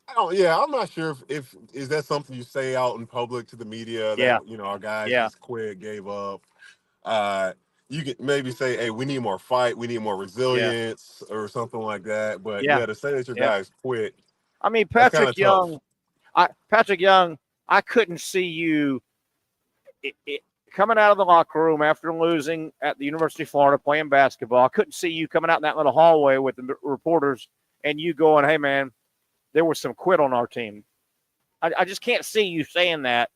I'm not sure if is that something you say out in public to the media that our guys just quit, gave up. You can maybe say, hey, we need more fight, we need more resilience or something like that. But to say that your guys quit. Patrick Young, I couldn't see you coming out of the locker room after losing at the University of Florida playing basketball. I couldn't see you coming out in that little hallway with the reporters and you going, hey, man, there was some quit on our team. I just can't see you saying that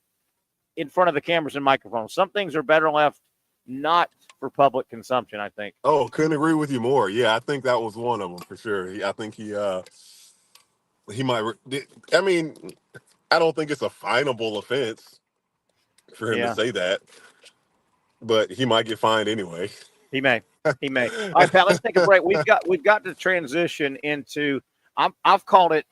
in front of the cameras and microphones. Some things are better left not for public consumption, I think. Oh, couldn't agree with you more. Yeah, I think that was one of them for sure. I think he might. I don't think it's a finable offense for him to say that, but he might get fined anyway. He may. All right, Pat, let's take a break. We've got to transition into I've called it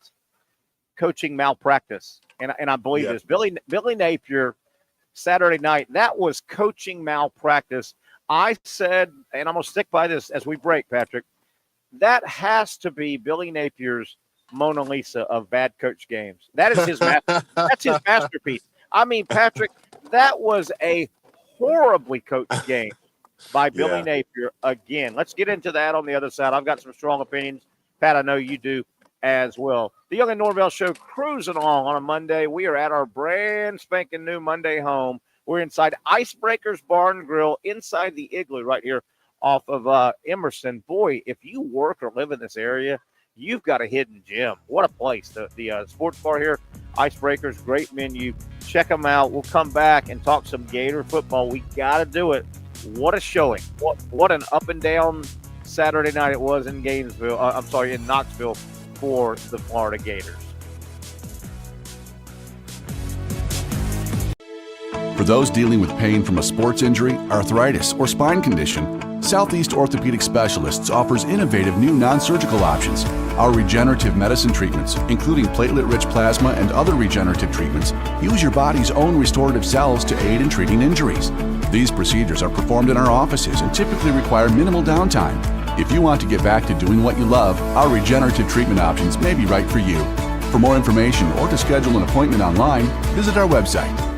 coaching malpractice, and I believe this. Billy Napier, Saturday night, that was coaching malpractice. I said, and I'm going to stick by this as we break, Patrick, that has to be Billy Napier's Mona Lisa of bad coach games. That is his that's his masterpiece. I mean, Patrick, that was a horribly coached game by Billy Napier again. Let's get into that on the other side. I've got some strong opinions. Pat, I know you do as well. The Young Norvelle Show cruising along on a Monday. We are at our brand spanking new Monday home. We're inside Icebreakers Bar and Grill, inside the Igloo right here off of Emerson. Boy, if you work or live in this area, you've got a hidden gem. What a place. The sports bar here, Icebreakers, great menu. Check them out. We'll come back and talk some Gator football. We got to do it. What a showing. What an up and down Saturday night it was in in Knoxville for the Florida Gators. For those dealing with pain from a sports injury, arthritis, or spine condition, Southeast Orthopedic Specialists offers innovative new non-surgical options. Our regenerative medicine treatments, including platelet-rich plasma and other regenerative treatments, use your body's own restorative cells to aid in treating injuries. These procedures are performed in our offices and typically require minimal downtime. If you want to get back to doing what you love, our regenerative treatment options may be right for you. For more information or to schedule an appointment online, visit our website.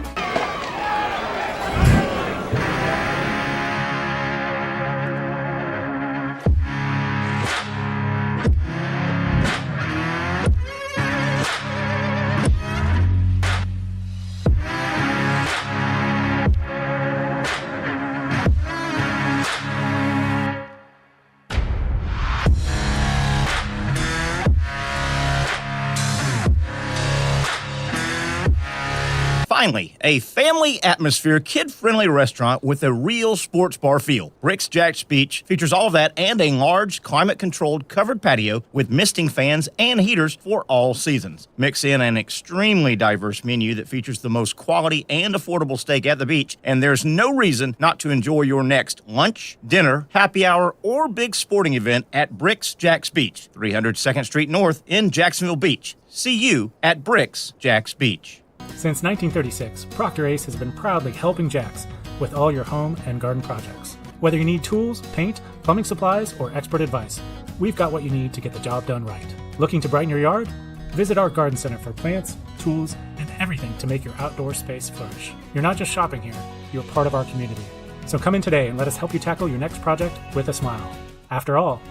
Finally, a family atmosphere, kid-friendly restaurant with a real sports bar feel. Rick's Jack's Beach features all of that and a large, climate-controlled covered patio with misting fans and heaters for all seasons. Mix in an extremely diverse menu that features the most quality and affordable steak at the beach, and there's no reason not to enjoy your next lunch, dinner, happy hour, or big sporting event at Rick's Jack's Beach, 300 2nd Street North in Jacksonville Beach. See you at Rick's Jack's Beach. Since 1936, Procter Ace has been proudly helping Jacks with all your home and garden projects. Whether you need tools, paint, plumbing supplies, or expert advice, we've got what you need to get the job done right. Looking to brighten your yard? Visit our garden center for plants, tools, and everything to make your outdoor space flourish. You're not just shopping here, you're part of our community. So come in today and let us help you tackle your next project with a smile. After all,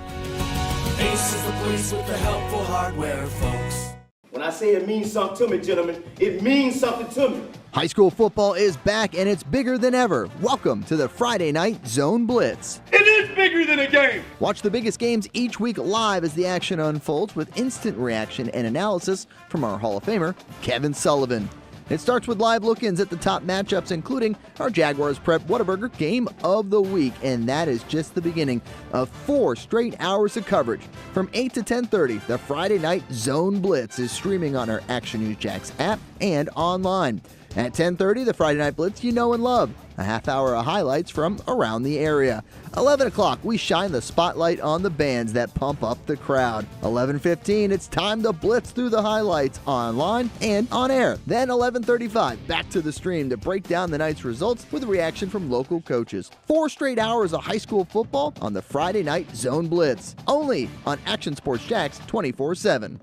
Ace is the place with the helpful hardware, folks. When I say it means something to me, gentlemen, it means something to me. High school football is back and it's bigger than ever. Welcome to the Friday Night Zone Blitz. It is bigger than a game. Watch the biggest games each week live as the action unfolds with instant reaction and analysis from our Hall of Famer, Kevin Sullivan. It starts with live look-ins at the top matchups, including our Jaguars Prep Whataburger Game of the Week. And that is just the beginning of 4 straight hours of coverage. From 8 to 10:30, the Friday Night Zone Blitz is streaming on our Action News Jax app and online. At 10:30, the Friday Night Blitz you know and love. A half hour of highlights from around the area. 11 o'clock, we shine the spotlight on the bands that pump up the crowd. 11:15, it's time to blitz through the highlights online and on air. Then 11:35, back to the stream to break down the night's results with a reaction from local coaches. 4 straight hours of high school football on the Friday Night Zone Blitz. Only on Action Sports Jax 24/7.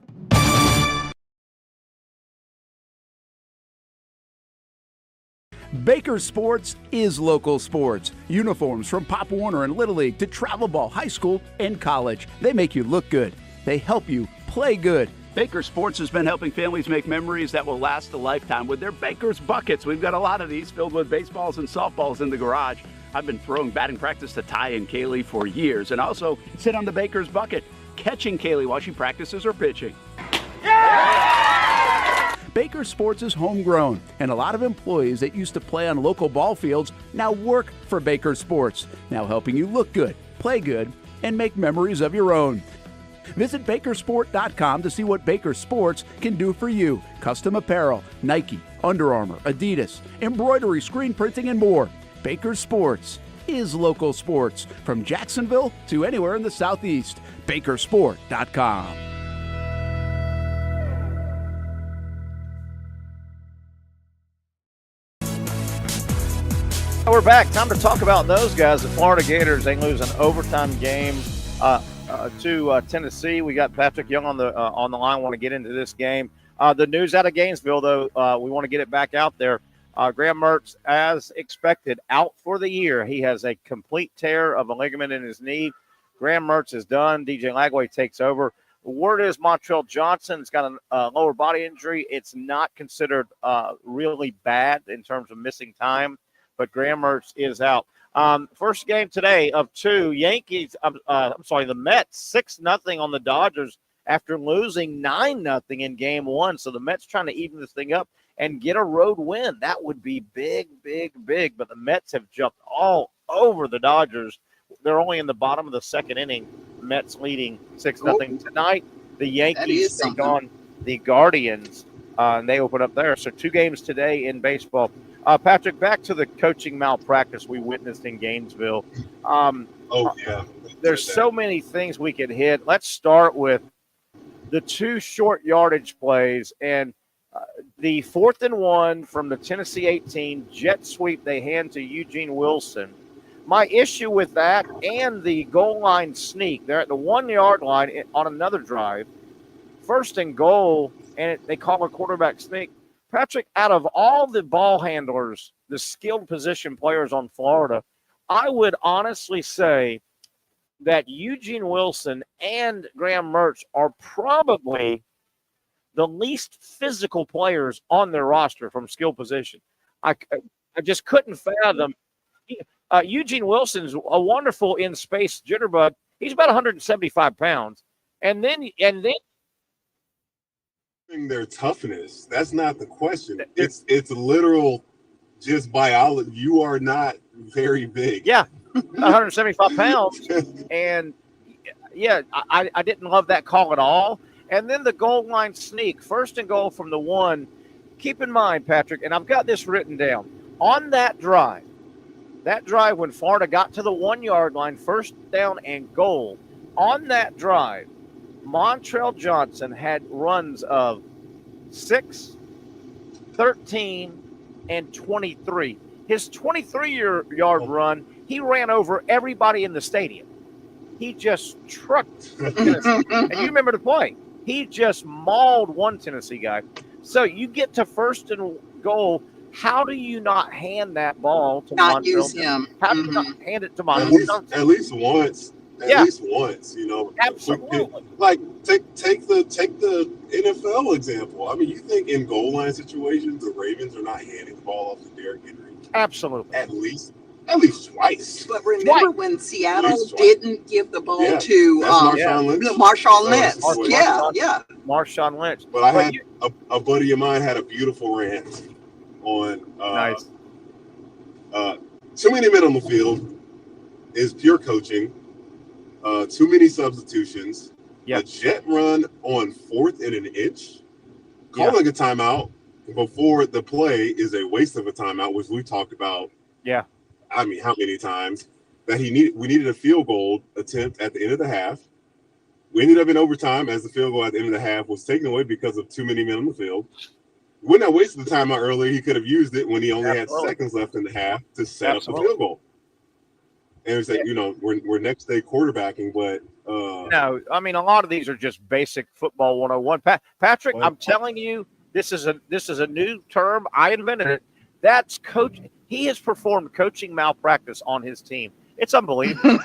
Baker Sports is local sports. Uniforms from Pop Warner and Little League to travel ball, high school, and college. They make you look good. They help you play good. Baker Sports has been helping families make memories that will last a lifetime with their Baker's Buckets. We've got a lot of these filled with baseballs and softballs in the garage. I've been throwing batting practice to Ty and Kaylee for years and also sit on the Baker's Bucket, catching Kaylee while she practices her pitching. Baker Sports is homegrown, and a lot of employees that used to play on local ball fields now work for Baker Sports, now helping you look good, play good, and make memories of your own. Visit Bakersport.com to see what Baker Sports can do for you. Custom apparel, Nike, Under Armour, Adidas, embroidery, screen printing, and more. Baker Sports is local sports from Jacksonville to anywhere in the Southeast. Bakersport.com. We're back. Time to talk about those guys. The Florida Gators, they lose an overtime game to Tennessee. We got Patrick Young on the line. Want to get into this game. The news out of Gainesville, though, we want to get it back out there. Graham Mertz, as expected, out for the year. He has a complete tear of a ligament in his knee. Graham Mertz is done. DJ Lagway takes over. The word is Montrell Johnson's got a lower body injury. It's not considered really bad in terms of missing time, but Graham Mertz is out. First game today of two. The Mets 6-0 on the Dodgers after losing 9-0 in game one. So the Mets trying to even this thing up and get a road win. That would be big, big, big. But the Mets have jumped all over the Dodgers. They're only in the bottom of the second inning. Mets leading 6-0 tonight. The Yankees take on the Guardians, and they open up there. So 2 games today in baseball. Patrick, back to the coaching malpractice we witnessed in Gainesville. There's so many things we could hit. Let's start with the 2 short yardage plays and the 4th and 1 from the Tennessee 18 jet sweep they hand to Eugene Wilson. My issue with that and the goal line sneak, they're at the 1-yard line on another drive, 1st and goal, and they call a quarterback sneak. Patrick, out of all the ball handlers, the skilled position players on Florida, I would honestly say that Eugene Wilson and Graham Mertz are probably the least physical players on their roster from skill position. I just couldn't fathom. Eugene Wilson's a wonderful in-space jitterbug. He's about 175 pounds. And then their toughness. That's not the question. It's literal just biology. You are not very big. Yeah, 175 pounds. And, yeah, I didn't love that call at all. And then the goal line sneak, 1st and goal from the 1. Keep in mind, Patrick, and I've got this written down, on that drive when Florida got to the 1-yard line, 1st down and goal, on that drive, Montrell Johnson had runs of 6, 13, and 23. His 23-yard run, he ran over everybody in the stadium. He just trucked Tennessee. And you remember the play. He just mauled one Tennessee guy. So you get to 1st and goal. How do you not hand that ball to Montrell? Use him. How do you not hand it to Montrell Johnson? At least once. At least once, you know. Absolutely. Like take the NFL example. I mean, you think in goal line situations the Ravens are not handing the ball off to Derrick Henry? Absolutely. At least twice. But remember when Seattle didn't give the ball to Marshawn Lynch? Marshawn Lynch. Marshawn Lynch. But I had a buddy of mine had a beautiful rant on too many men on the field is pure coaching. Too many substitutions. A jet run on 4th and an inch. Calling a timeout before the play is a waste of a timeout, which we talked about. Yeah. I mean, how many times that we needed a field goal attempt at the end of the half. We ended up in overtime as the field goal at the end of the half was taken away because of too many men on the field. We wouldn't have wasted the timeout earlier. He could have used it when he only had seconds left in the half to set up the field goal. And it's like, you know, we're next day quarterbacking, but no, I mean, a lot of these are just basic football 101. Patrick, I'm telling you, this is a new term. I invented it. That's coach. He has performed coaching malpractice on his team. It's unbelievable.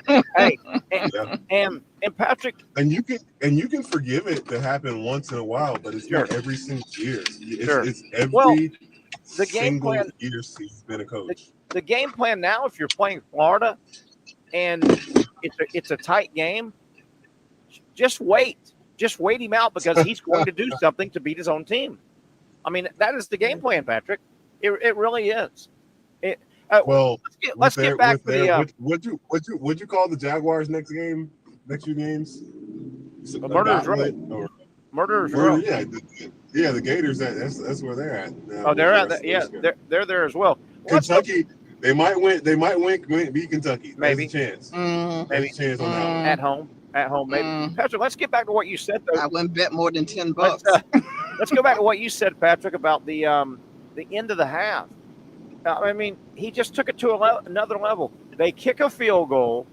And Patrick, and you can forgive it to happen once in a while, but it's not every single year. It's every the game plan year he's been a coach. The game plan now, if you're playing Florida and it's a tight game, just wait him out because he's going to do something to beat his own team. I mean, that is the game plan, Patrick. It really is. Let's get back to the. Would you call the Jaguars next few games? A murderer's row. Murderer's row. Yeah, the Gators. That's where they're at. Oh, they're at that. Yeah, they're there as well. Kentucky. They might win. They might beat Kentucky. Maybe. There's a chance. Mm. There's a chance on that one. At home, maybe. Patrick, let's get back to what you said, though. I wouldn't bet more than $10. Let's go back to what you said, Patrick, about the end of the half. I mean, he just took it to another level. They kick a field goal.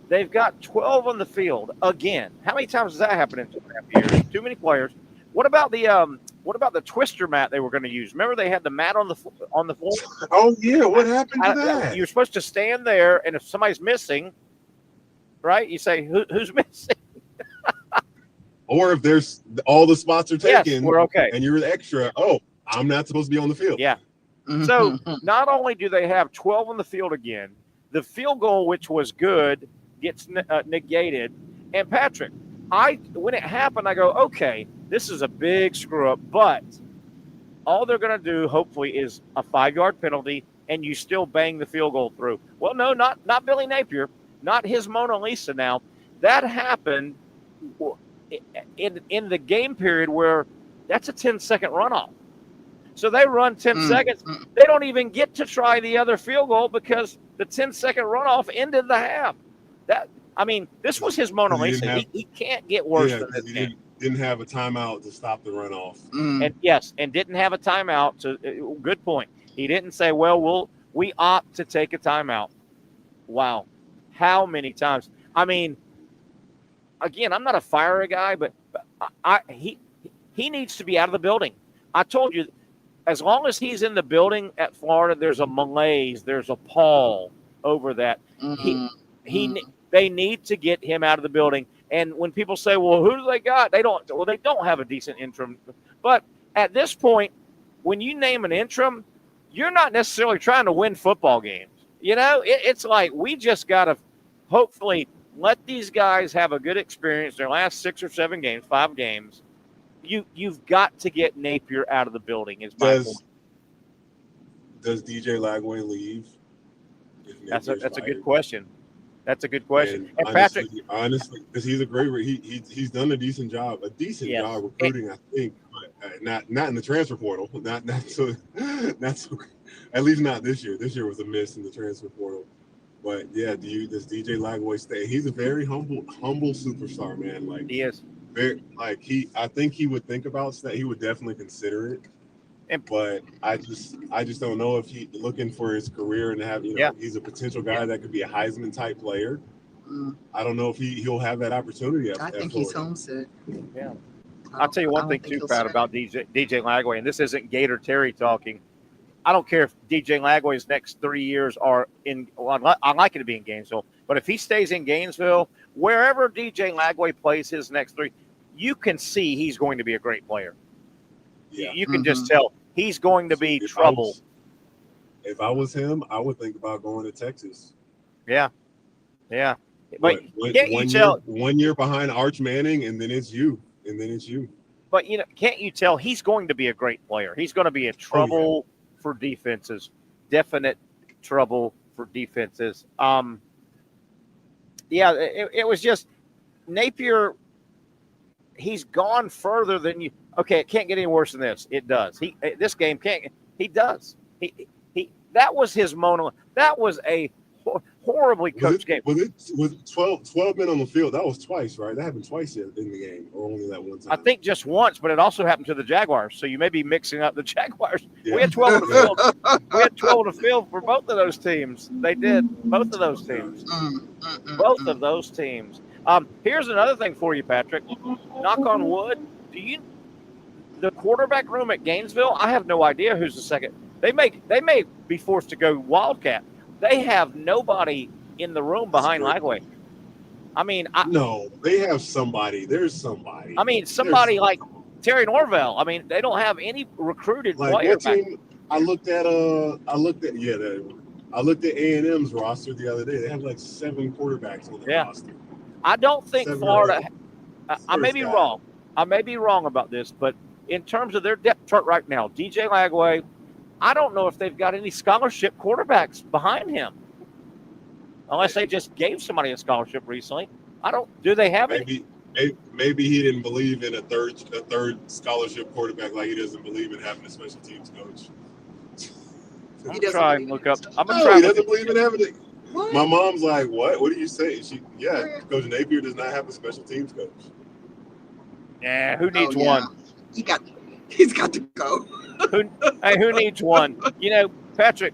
They've got 12 on the field again. How many times has that happened in 2.5 years? Too many players. What about the twister mat they were going to use? Remember they had the mat on the floor? Oh yeah, what happened to that? You're supposed to stand there, and if somebody's missing, right? You say who's missing. Or if there's all the spots are taken, yes, we're okay, and you're the extra. Oh, I'm not supposed to be on the field. Yeah. So not only do they have 12 on the field again, the field goal, which was good, gets negated. And Patrick, when it happened, I go, okay, this is a big screw up, but all they're going to do, hopefully, is a 5-yard penalty, and you still bang the field goal through. Well, no, not Billy Napier, not his Mona Lisa. Now that happened in the game period where that's a 10-second runoff. So they run 10 seconds. They don't even get to try the other field goal because the 10-second runoff ended the half. This was his Mona Lisa. He can't get worse than this game. Didn't have a timeout to stop the runoff. And didn't have a timeout. Good point. He didn't say, well, we opt to take a timeout. Wow. How many times? I mean, again, I'm not a fire guy, but he needs to be out of the building. I told you, as long as he's in the building at Florida, there's a malaise, there's a pall over that. They need to get him out of the building. And when people say, well, who do they got? They don't have a decent interim. But at this point, when you name an interim, you're not necessarily trying to win football games. You know, it's like we just got to hopefully let these guys have a good experience their last 6 or 7 games, 5 games. You've got to get Napier out of the building. Does DJ Lagway leave? That's a good question. That's a good question. And Patrick, honestly, because he's a great he's done a decent job job recruiting, I think, but not in the transfer portal. Not so at least not this year. This year was a miss in the transfer portal. But yeah, does DJ Lagway stay? He's a very humble superstar, man. Like he is. I think he would think about that. He would definitely consider it. But I just don't know if he's looking for his career and have, he's a potential guy that could be a Heisman type player. I don't know if he'll have that opportunity. I think he's homesick. Yeah. I'll tell you one thing too, Pat, about DJ Lagway, and this isn't Gator Terry talking. I don't care if DJ Lagway's next 3 years are in. Well, I like it to be in Gainesville, but if he stays in Gainesville, wherever DJ Lagway plays his next 3, you can see he's going to be a great player. Yeah. You can just tell he's going to be trouble. If I was him, I would think about going to Texas. Yeah. But can't you tell 1 year behind Arch Manning, and then it's you. But can't you tell he's going to be a great player? He's going to be a trouble for defenses, definite trouble for defenses. It was just Napier. He's gone further than you. Okay, it can't get any worse than this. It does. This game can't. He does. He. That was his Mona. That was a horribly coached game. Was 12 men on the field? That was twice, right? That happened twice in the game, or only that one time? I think just once, but it also happened to the Jaguars. So you may be mixing up the Jaguars. Yeah. We had 12 on the field. We had 12 on the field for both of those teams. They did. Both of those teams. Both of those teams. Here's another thing for you, Patrick. Knock on wood. The quarterback room at Gainesville? I have no idea who's the second. They may be forced to go Wildcat. They have nobody in the room behind Lagway. I mean, no, they have somebody. There's somebody. I mean, somebody like Terry Norvelle. I mean, they don't have any recruited player. I looked at A&M's roster the other day. They have like 7 quarterbacks on the roster. I don't think Florida. I may be wrong. I may be wrong about this, but in terms of their depth chart right now, DJ Lagway, I don't know if they've got any scholarship quarterbacks behind him. Unless they just gave somebody a scholarship recently. Do they have any? maybe he didn't believe in a third scholarship quarterback like he doesn't believe in having a special teams coach. I'm gonna try and look up. He doesn't believe in having it. My mom's like, what? What are you saying? Coach Napier does not have a special teams coach. Yeah, who needs one? He's got to go. Who needs one? You know, Patrick,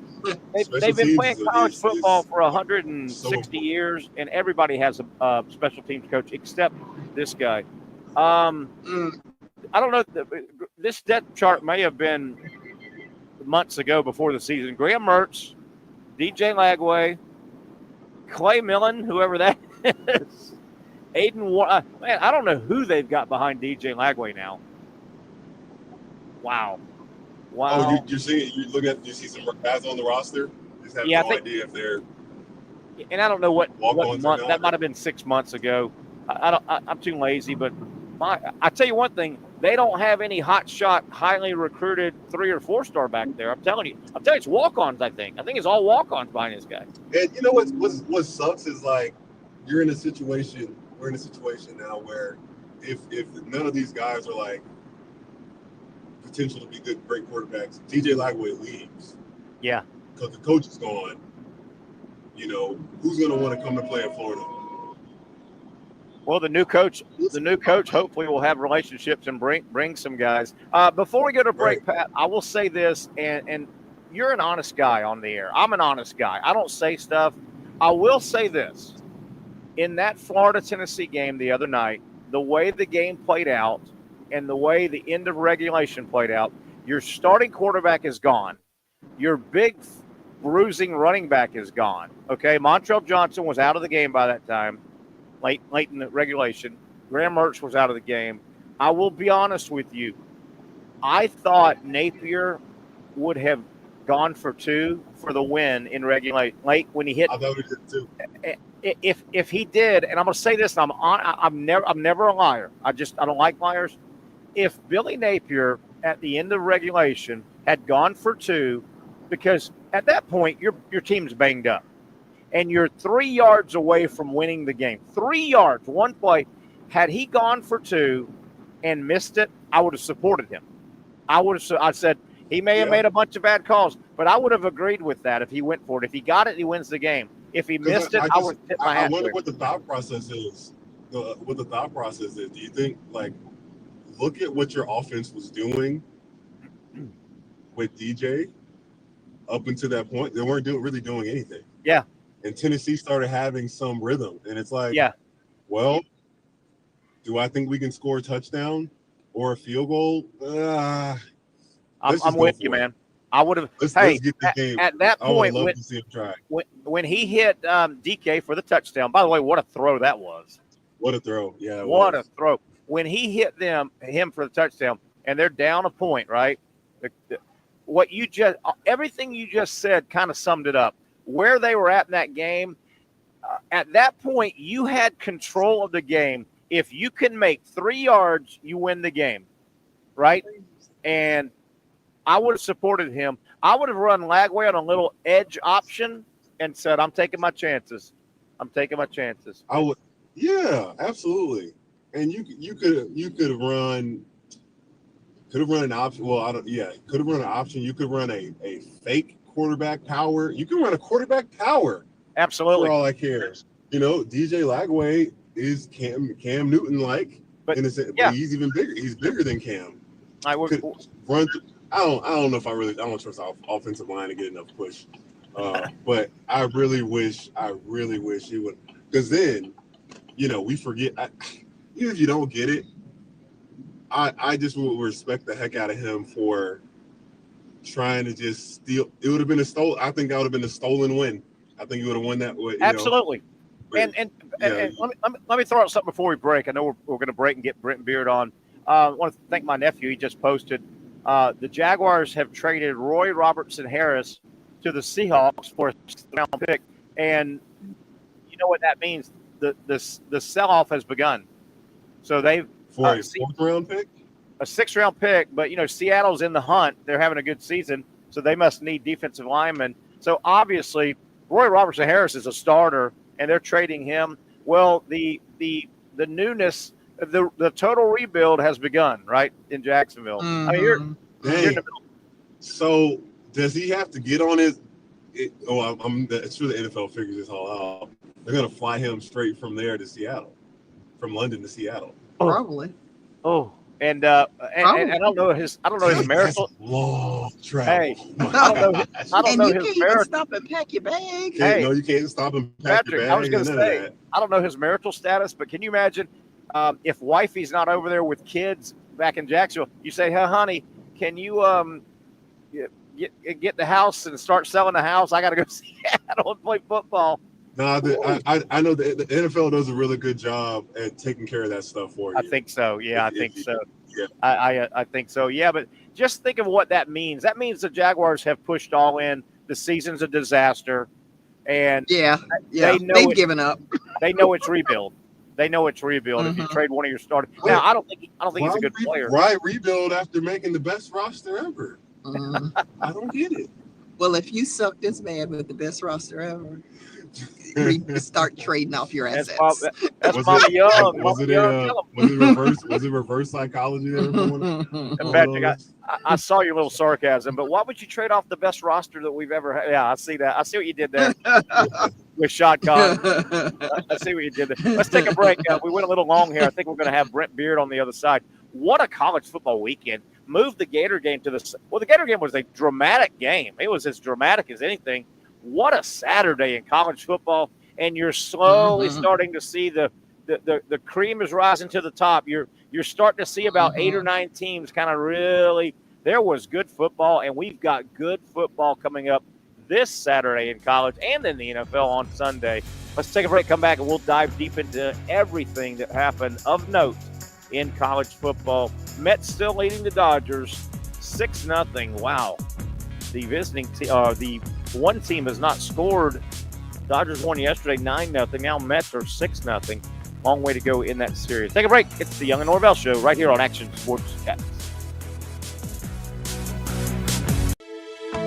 they've been playing college football for 160 years, and everybody has a special teams coach except this guy. I don't know. This depth chart may have been months ago before the season. Graham Mertz, DJ Lagway, Clay Millen, whoever that is, Aiden. Man, I don't know who they've got behind DJ Lagway now. Wow. Oh, you see some guys on the roster? Just have no idea if they're. And I don't know what month that might have been 6 months ago. I'm too lazy, but I tell you one thing: they don't have any hot shot, highly recruited 3 or 4 star back there. I'm telling you, it's walk-ons. I think it's all walk-ons behind this guy. And you know what sucks is like we're in a situation now where if none of these guys are like potential to be great quarterbacks, DJ Lagway leaves. Yeah. Because the coach is gone. You know, who's going to want to come and play in Florida? Well, the new coach hopefully will have relationships and bring some guys. Before we go to break, Pat, I will say this, and you're an honest guy on the air. I'm an honest guy. I don't say stuff. I will say this. In that Florida-Tennessee game the other night, the way the game played out and the way the end of regulation played out, your starting quarterback is gone. Your big bruising running back is gone. Okay, Montrell Johnson was out of the game by that time, late in the regulation. Graham Mertz was out of the game. I will be honest with you. I thought Napier would have gone for 2 for the win in regulation late when he hit. I thought he did too. If he did, and I'm going to say this, and I'm never a liar. I don't like liars. If Billy Napier at the end of regulation had gone for 2, because at that point your team's banged up, and you're 3 yards away from winning the game. 3 yards, one play. Had he gone for 2 and missed it, I would have supported him. I said he may have made a bunch of bad calls, but I would have agreed with that if he went for it. If he got it, he wins the game. If he missed it, I would tip my hat. I wonder what the thought process is. Do you think, like, look at what your offense was doing with DJ up until that point? They weren't really doing anything. Yeah. And Tennessee started having some rhythm. And it's like, well, do I think we can score a touchdown or a field goal? I'm with you, man. I would have. At that point, when he hit DK for the touchdown. By the way, what a throw that was! What a throw! Yeah, a throw! When he hit him for the touchdown, and they're down a point, right? Everything you just said kind of summed it up. Where they were at in that game, at that point, you had control of the game. If you can make 3 yards, you win the game, right? And I would have supported him. I would have run Lagway on a little edge option and said, I'm taking my chances. I would, yeah, absolutely. And you could have run an option. Well, could have run an option. You could run a fake quarterback power. You can run a quarterback power. Absolutely. For all I care. You know, DJ Lagway is Cam Newton-like. But he's even bigger. He's bigger than Cam. I don't know if I don't trust our offensive line to get enough push. But I really wish he would, because then, we forget. Even if you don't get it, I just would respect the heck out of him for trying to just steal. It would have been I think that would have been a stolen win. I think he would have won that way. Absolutely. And let me throw out something before we break. I know we're going to break and get Brent Beard on. I want to thank my nephew. He just posted. The Jaguars have traded Roy Robertson Harris to the Seahawks for a 6th-round pick, and you know what that means. The sell-off has begun. So they've for a 4th-round pick, a 6th-round pick. But Seattle's in the hunt. They're having a good season, so they must need defensive linemen. So obviously, Roy Robertson Harris is a starter, and they're trading him. Well, the newness the total rebuild has begun, right, in Jacksonville. Mm-hmm. I mean, you're in the middle. So does he have to get on his? It's true the NFL figures this all out. They're going to fly him straight from there to Seattle, from London to Seattle. Probably. Oh, and I don't know his marital. Long travel. Hey, I don't know you his can't marital. even stop and pack your bag. No, you can't stop and pack your Patrick, bag. I was going to say, I don't know his marital status, but can you imagine if wifey's not over there with kids back in Jacksonville? You say, "Hey, honey, can you get the house and start selling the house? I got to go to Seattle and play football." No, I know the NFL does a really good job at taking care of that stuff for you. I think so. Yeah, I think so. Yeah. I think so. Yeah, but just think of what that means. That means the Jaguars have pushed all in. The season's a disaster, and they've given up. They know it's rebuild. They know it's rebuild. If you trade one of your starters, now I don't think he's a good player. Why rebuild after making the best roster ever? I don't get it. Well, if you suck this bad with the best roster ever, start trading off your assets. That's Mama Young. Was it reverse psychology there? In fact, I saw your little sarcasm, but why would you trade off the best roster that we've ever had? Yeah, I see that. I see what you did there with Shad Khan. I see what you did there. Let's take a break. We went a little long here. I think we're going to have Brent Beard on the other side. What a college football weekend. Moved the Gator game to the Gator game was a dramatic game. It was as dramatic as anything. What a Saturday in college football. And you're slowly starting to see the cream is rising to the top. You're starting to see about 8 or 9 teams kind of really. There was good football, and we've got good football coming up this Saturday in college and in the NFL on Sunday. Let's take a break, come back, and we'll dive deep into everything that happened of note in college football. Mets still leading the Dodgers 6-0. Wow. The visiting the one team has not scored. Dodgers won yesterday 9-0. Now Mets are 6-0. Long way to go in that series. Take a break. It's the Young and Norvelle Show right here on Action Sports Cats.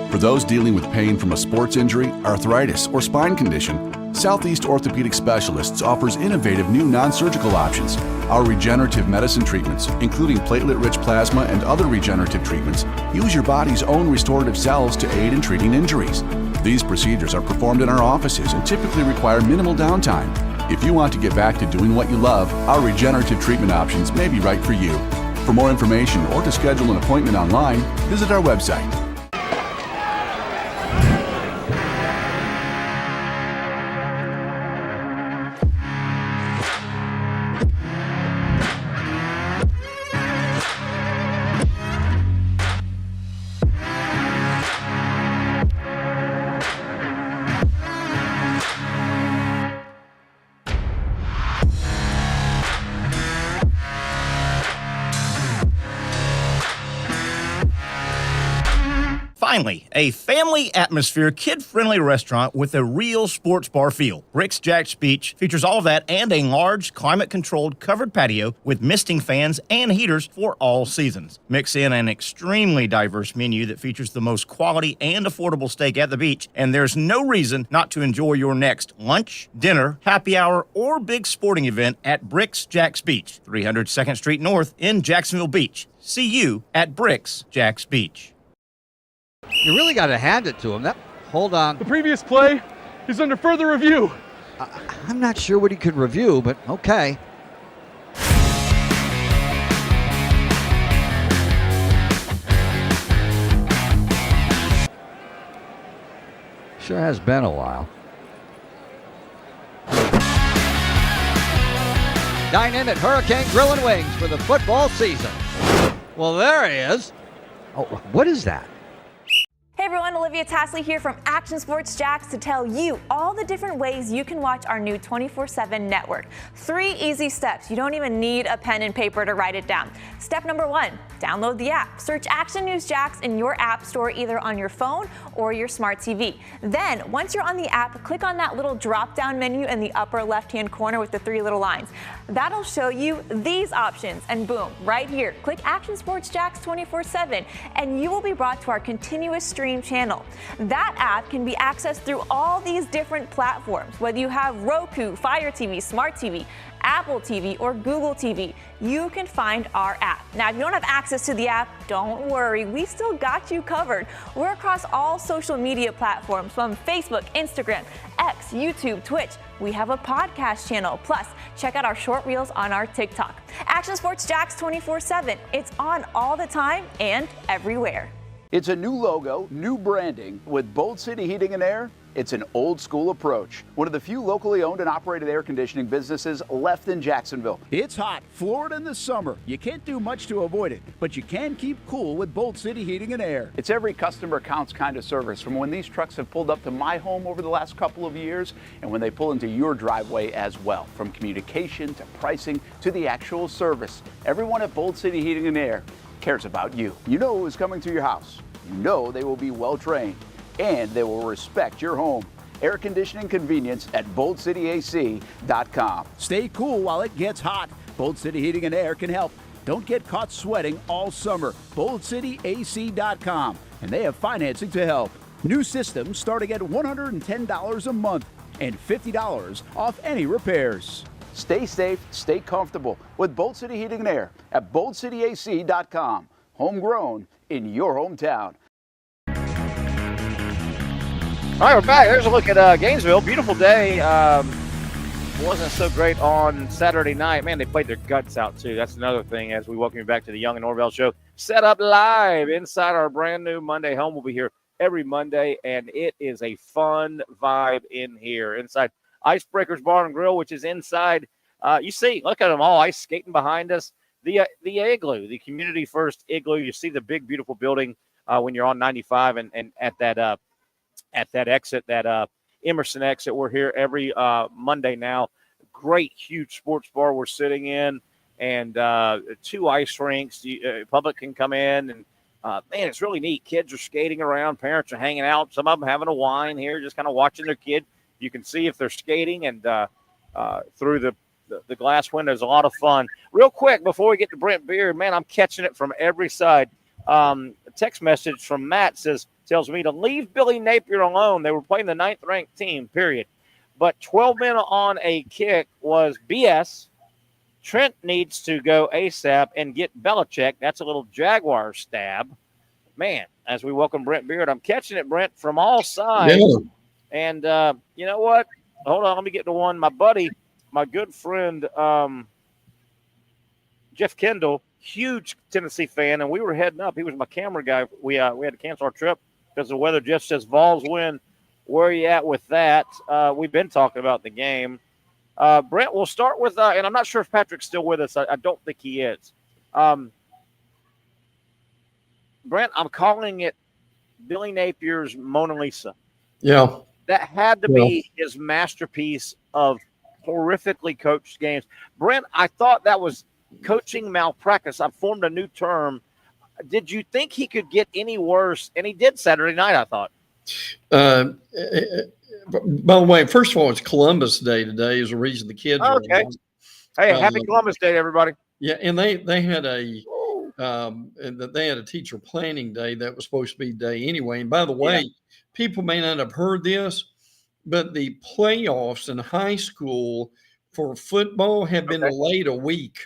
For those dealing with pain from a sports injury, arthritis, or spine condition, Southeast Orthopedic Specialists offers innovative new non-surgical options. Our regenerative medicine treatments, including platelet-rich plasma and other regenerative treatments, use your body's own restorative cells to aid in treating injuries. These procedures are performed in our offices and typically require minimal downtime. If you want to get back to doing what you love, our regenerative treatment options may be right for you. For more information or to schedule an appointment online, visit our website. Finally, a family atmosphere, kid-friendly restaurant with a real sports bar feel. Rick's Jack's Beach features all of that and a large, climate-controlled covered patio with misting fans and heaters for all seasons. Mix in an extremely diverse menu that features the most quality and affordable steak at the beach, and there's no reason not to enjoy your next lunch, dinner, happy hour, or big sporting event at Rick's Jack's Beach, 300 2nd Street North in Jacksonville Beach. See you at Rick's Jack's Beach. You really got to hand it to him. Hold on. The previous play is under further review. I'm not sure what he could review, but okay. Sure has been a while. Dine in at Hurricane Grill and Wings for the football season. Well, there he is. Oh, what is that? Hey everyone, Olivia Tasley here from Action Sports Jacks to tell you all the different ways you can watch our new 24/7 network. 3 easy steps. You don't even need a pen and paper to write it down. Step number 1, download the app. Search Action News Jacks in your app store either on your phone or your smart TV. Then, once you're on the app, click on that little drop-down menu in the upper left-hand corner with the 3 little lines. That'll show you these options, and boom, right here, click Action Sports Jacks 24/7, and you will be brought to our continuous stream stream channel. That app can be accessed through all these different platforms, whether you have Roku, Fire TV, Smart TV, Apple TV, or Google TV. You can find our app. Now, if you don't have access to the app, don't worry, we still got you covered. We're across all social media platforms from Facebook, Instagram, X, YouTube, Twitch. We have a podcast channel. Plus, check out our short reels on our TikTok. Action Sports Jax 24/7. It's on all the time and everywhere. It's a new logo, new branding. With Bold City Heating and Air, it's an old school approach. One of the few locally owned and operated air conditioning businesses left in Jacksonville. It's hot, Florida in the summer. You can't do much to avoid it, but you can keep cool with Bold City Heating and Air. It's every customer counts kind of service, from when these trucks have pulled up to my home over the last couple of years and when they pull into your driveway as well. From communication to pricing to the actual service, everyone at Bold City Heating and Air cares about you. You know who's coming to your house. You know they will be well trained, and they will respect your home. Air conditioning convenience at boldcityac.com. Stay cool while it gets hot. Bold City Heating and Air can help. Don't get caught sweating all summer. boldcityac.com, and they have financing to help. New systems starting at $110 a month and $50 off any repairs. Stay safe, stay comfortable with Bold City Heating and Air at boldcityac.com. Homegrown in your hometown. All right, we're back. There's a look at Gainesville. Beautiful day. Wasn't so great on Saturday night. Man, they played their guts out, too. That's another thing as we welcome you back to the Young and Norvelle Show. Set up live inside our brand new Monday home. We'll be here every Monday, and it is a fun vibe in here. Inside Icebreakers Bar and Grill, which is inside. You see, look at them all ice skating behind us. The igloo, the community first igloo. You see the big, beautiful building when you're on 95 and at that exit, that Emerson exit. We're here every Monday now. Great, huge sports bar we're sitting in, and 2 ice rinks. Public can come in, and man, it's really neat. Kids are skating around. Parents are hanging out. Some of them having a wine here, just kind of watching their kid. You can see if they're skating, and through the glass windows, a lot of fun. Real quick, before we get to Brent Beard, man, I'm catching it from every side. A text message from Matt tells me to leave Billy Napier alone. They were playing the 9th-ranked team, period. But 12 men on a kick was BS. Trent needs to go ASAP and get Belichick. That's a little Jaguar stab. Man, as we welcome Brent Beard, I'm catching it, Brent, from all sides. Yeah. And you know what? Hold on, let me get to one. My buddy, my good friend, Jeff Kendall, huge Tennessee fan, and we were heading up. He was my camera guy. We had to cancel our trip because of the weather. Jeff says, Vols win. Where are you at with that? We've been talking about the game. Brent, we'll start with, and I'm not sure if Patrick's still with us. I don't think he is. Brent, I'm calling it Billy Napier's Mona Lisa. Yeah. That had to be his masterpiece of horrifically coached games. Brent, I thought that was coaching malpractice. I formed a new term. Did you think he could get any worse? And he did Saturday night, I thought. By the way, first of all, it's Columbus Day today is the reason the kids are okay. Hey, happy Columbus Day, everybody. Yeah, and they had a teacher planning day that was supposed to be day anyway. And by the way, people may not have heard this, but the playoffs in high school for football have been delayed a week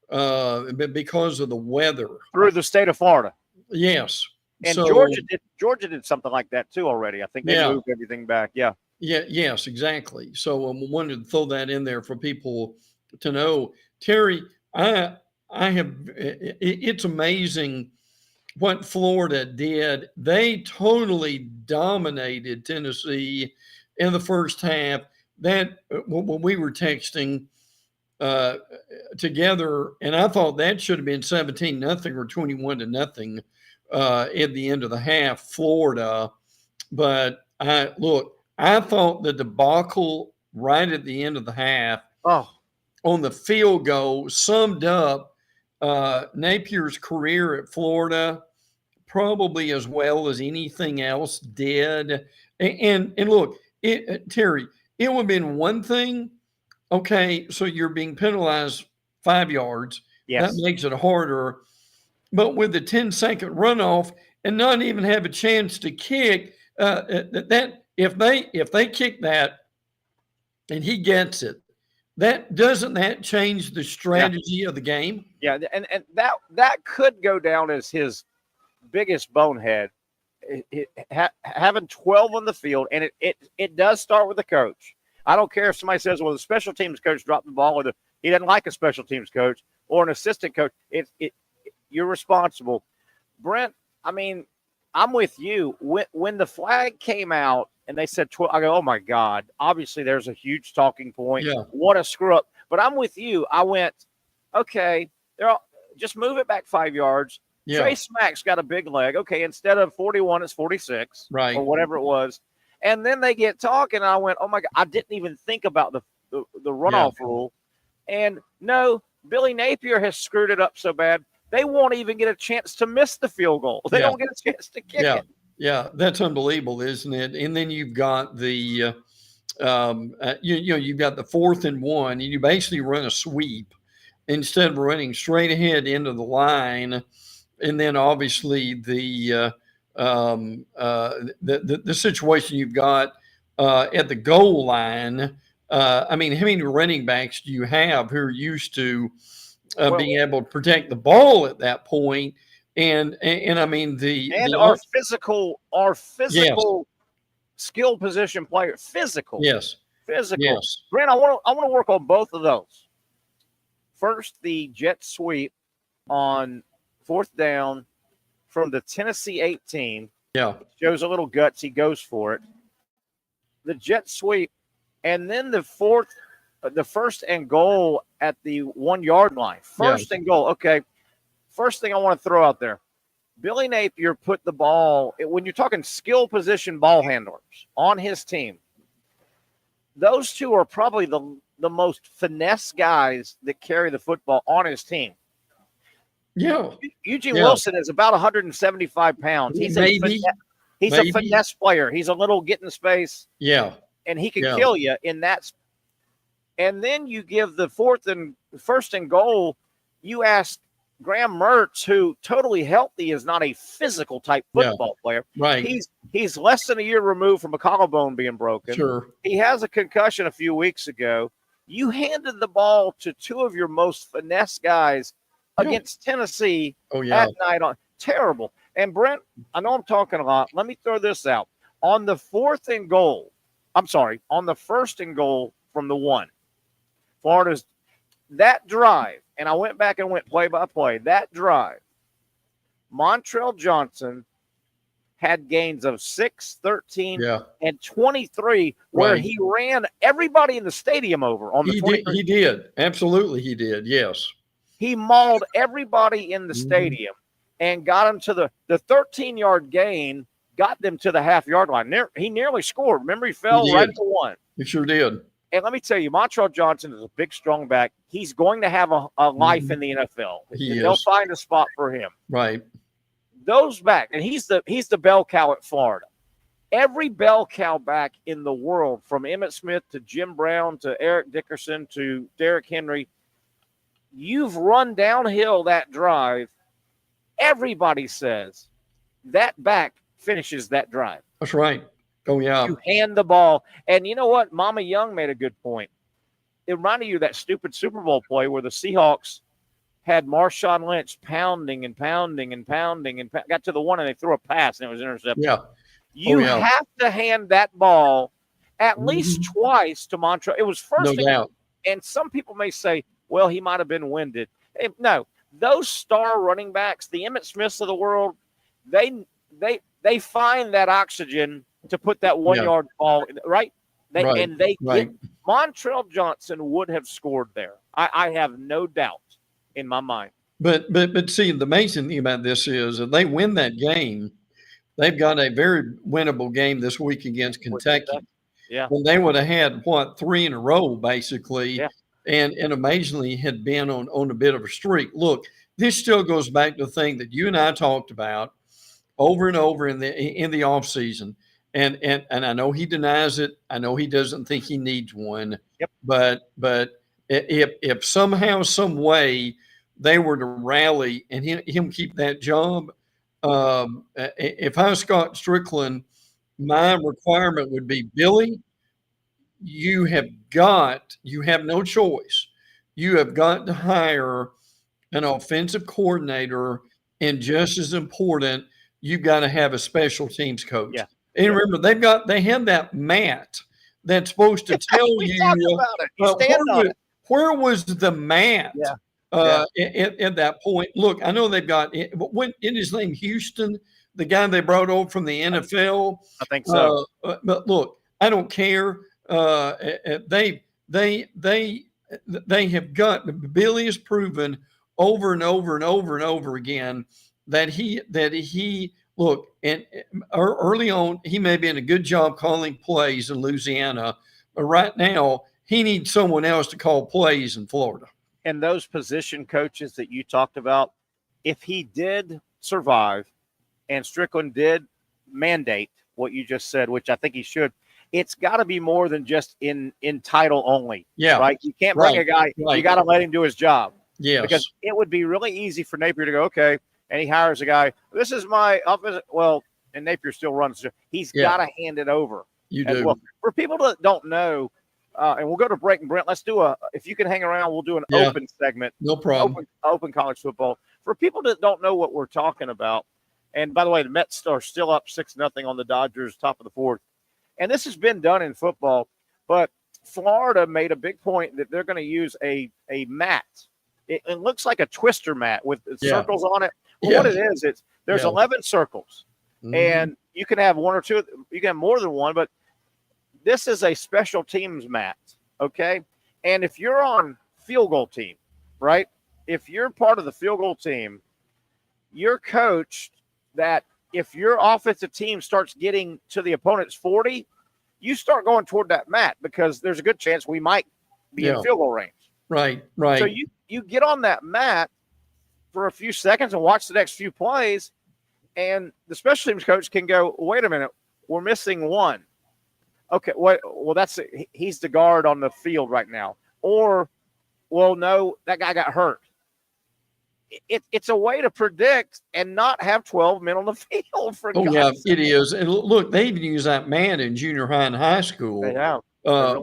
because of the weather. Through the state of Florida. Yes. And so, Georgia did something like that too already. I think they moved everything back. Yeah. Yeah. Yes, exactly. So I wanted to throw that in there for people to know. Terry, it's amazing what Florida did. They totally dominated Tennessee in the first half. That when we were texting together, and I thought that should have been 17-0 or 21-0 at the end of the half, Florida. But I thought the debacle right at the end of the half on the field goal summed up Napier's career at Florida probably as well as anything else did. And look, Terry, it would have been one thing. Okay, so you're being penalized 5 yards. Yes. That makes it harder. But with the 10-second runoff, and not even have a chance to kick. That if they kick that and he gets it, doesn't that change the strategy of the game? Yeah, and that could go down as his biggest bonehead. Having 12 on the field, and it does start with the coach. I don't care if somebody says, well, the special teams coach dropped the ball, or he doesn't like a special teams coach or an assistant coach. You're responsible. Brent, I mean, I'm with you. When the flag came out and they said 12, I go, oh, my God. Obviously, there's a huge talking point. Yeah. What a screw-up. But I'm with you. I went, okay, just move it back 5 yards. Yeah. Trey Smack's got a big leg. Okay, instead of 41, it's 46, right, or whatever it was. And then they get talking, and I went, oh, my God, I didn't even think about the runoff rule. And, no, Billy Napier has screwed it up so bad, they won't even get a chance to miss the field goal. They don't get a chance to kick it. Yeah, that's unbelievable, isn't it? And then you've got the you've got the 4th and 1, and you basically run a sweep instead of running straight ahead into the line. And then obviously the situation you've got at the goal line. I mean, how many running backs do you have who are used to being able to protect the ball at that point? And I mean our physical skill position player, physical. Yes. Grant, I want to work on both of those. First, the jet sweep on 4th down from the Tennessee 18. Yeah. Shows a little guts. He goes for it. The jet sweep, and then the 1st and goal at the 1 yard line. First and goal. Okay. First thing I want to throw out there. Billy Napier put the ball, when you're talking skill position ball handlers on his team, those two are probably the most finesse guys that carry the football on his team. Yeah. Eugene Wilson is about 175 pounds. He's a finesse player. He's a little get in space. Yeah. And he can kill you in that. And then you give the 1st and goal. You ask Graham Mertz, who totally healthy, is not a physical type football player. Right. He's less than a year removed from a collarbone being broken. Sure. He has a concussion a few weeks ago. You handed the ball to two of your most finesse guys against Tennessee at night on. Terrible. And Brent, I know I'm talking a lot. Let me throw this out. On the 1st and goal from the 1, Florida's that drive, and I went back and went play by play, that drive, Montrell Johnson had gains of 6, 13, and 23, where he ran everybody in the stadium over on the 23. He did. Absolutely, he did. Yes. He mauled everybody in the stadium and got them to the 13-yard gain, got them to the half-yard line. He nearly scored. Remember, he fell right to 1. He sure did. And let me tell you, Montrell Johnson is a big, strong back. He's going to have a life in the NFL. They'll find a spot for him. Right. Those back, and he's the bell cow at Florida. Every bell cow back in the world, from Emmitt Smith to Jim Brown to Eric Dickerson to Derrick Henry, you've run downhill that drive. Everybody says that back finishes that drive. That's right. Oh, yeah. You hand the ball. And you know what? Mama Young made a good point. It reminded you of that stupid Super Bowl play where the Seahawks had Marshawn Lynch pounding and got to the 1 and they threw a pass and it was intercepted. Yeah. You have to hand that ball at least twice to Montrell. It was first. No doubt. And some people may say, well, he might have been winded. No, those star running backs, the Emmitt Smiths of the world, they find that oxygen to put that 1 yard ball in, right? Get Montrell Johnson would have scored there. I have no doubt in my mind. But see, the amazing thing about this is if they win that game, they've got a very winnable game this week against Kentucky. Yeah. When they would have had 3 in a row basically, and amazingly had been on a bit of a streak. Look, this still goes back to the thing that you and I talked about over and over in the offseason. And I know he denies it. I know he doesn't think he needs one. Yep. But if somehow, some way they were to rally and him keep that job, If I was Scott Strickland, my requirement would be, Billy, you have no choice. You have got to hire an offensive coordinator, and just as important, you've got to have a special teams coach. Yeah. And remember, they had that mat that's supposed to tell you where was the mat at that point. Look, I know they've got what in his name, Houston, the guy they brought over from the NFL. I think so. But look, I don't care. They have got, Billy has proven over and over and over and over again that he look, and early on he may be in a good job calling plays in Louisiana, but right now he needs someone else to call plays in Florida. And those position coaches that you talked about, if he did survive and Strickland did mandate what you just said, which I think he should, it's got to be more than just in title only. Yeah. Right? You can't bring a guy. You got to let him do his job. Yes. Because it would be really easy for Napier to go, okay, and he hires a guy. This is my office. Well, and Napier still runs. He's got to hand it over. You do. Well. For people that don't know, and we'll go to break, and Brent, let's do if you can hang around, we'll do an open segment. No problem. Open college football. For people that don't know what we're talking about, and by the way, the Mets are still up 6-0 on the Dodgers, top of the fourth. And this has been done in football, but Florida made a big point that they're going to use a mat. It looks like a twister mat with circles on it. Well, what it is, there's 11 circles, and you can have one or two. You can have more than one, but this is a special teams mat, okay? And if you're on field goal team, right? If you're part of the field goal team, you're coached that if your offensive team starts getting to the opponent's 40, you start going toward that mat because there's a good chance we might be in field goal range. Right. So you get on that mat for a few seconds and watch the next few plays, and the special teams coach can go, wait a minute, we're missing one. Okay, well, he's the guard on the field right now. Or, well, no, that guy got hurt. It's a way to predict and not have 12 men on the field. It is. And look, they even use that man in junior high and high school. They have.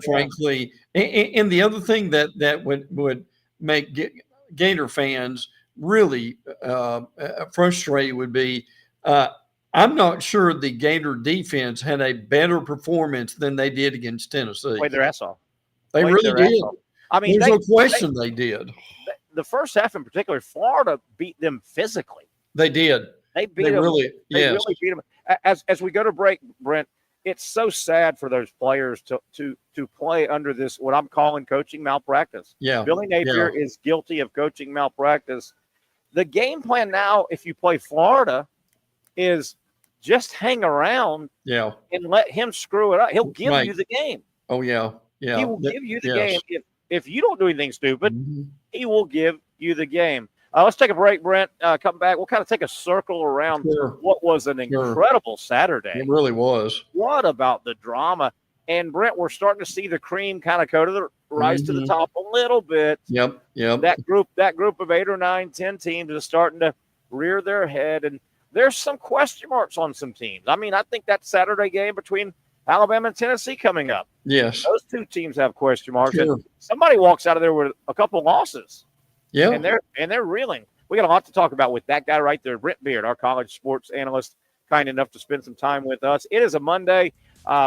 Frankly. And the other thing that would make Gator fans really frustrated would be I'm not sure the Gator defense had a better performance than they did against Tennessee. Played their ass off. They really did. I mean, there's no question they did. The first half in particular, Florida beat them physically. They did. They beat them. Really, they really beat them. As we go to break, Brent, it's so sad for those players to play under this, what I'm calling coaching malpractice. Yeah. Billy Napier is guilty of coaching malpractice. The game plan now, if you play Florida, is just hang around and let him screw it up. He'll give you the game. Oh, yeah. Yeah. He will give you the game. If you don't do anything stupid, he will give you the game. Let's take a break, Brent. Come back. We'll kind of take a circle around what was an incredible Saturday. It really was. What about the drama? And, Brent, we're starting to see the cream kind of rise to the top a little bit. Yep. That group of 8 or 9, 10 teams is starting to rear their head. And there's some question marks on some teams. I mean, I think that Saturday game between Alabama and Tennessee coming up. Yes. Those two teams have question marks. And somebody walks out of there with a couple of losses. Yeah. And they're reeling. We got a lot to talk about with that guy right there, Brent Beard, our college sports analyst, kind enough to spend some time with us. It is a Monday.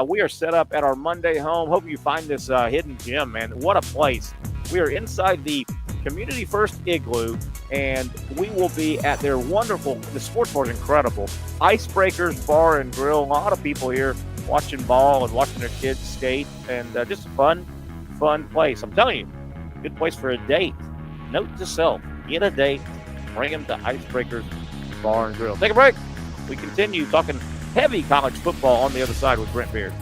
We are set up at our Monday home. Hope you find this hidden gem, man. What a place. We are inside the Community First Igloo, and we will be at their wonderful, the sports bar is incredible, Icebreakers Bar and Grill. A lot of people here watching ball and watching their kids skate, and just a fun place. I'm telling you, good place for a date. Note to self, get a date, bring them to Icebreakers Bar and Grill. Take a break. We continue talking heavy college football on the other side with Brent Beard.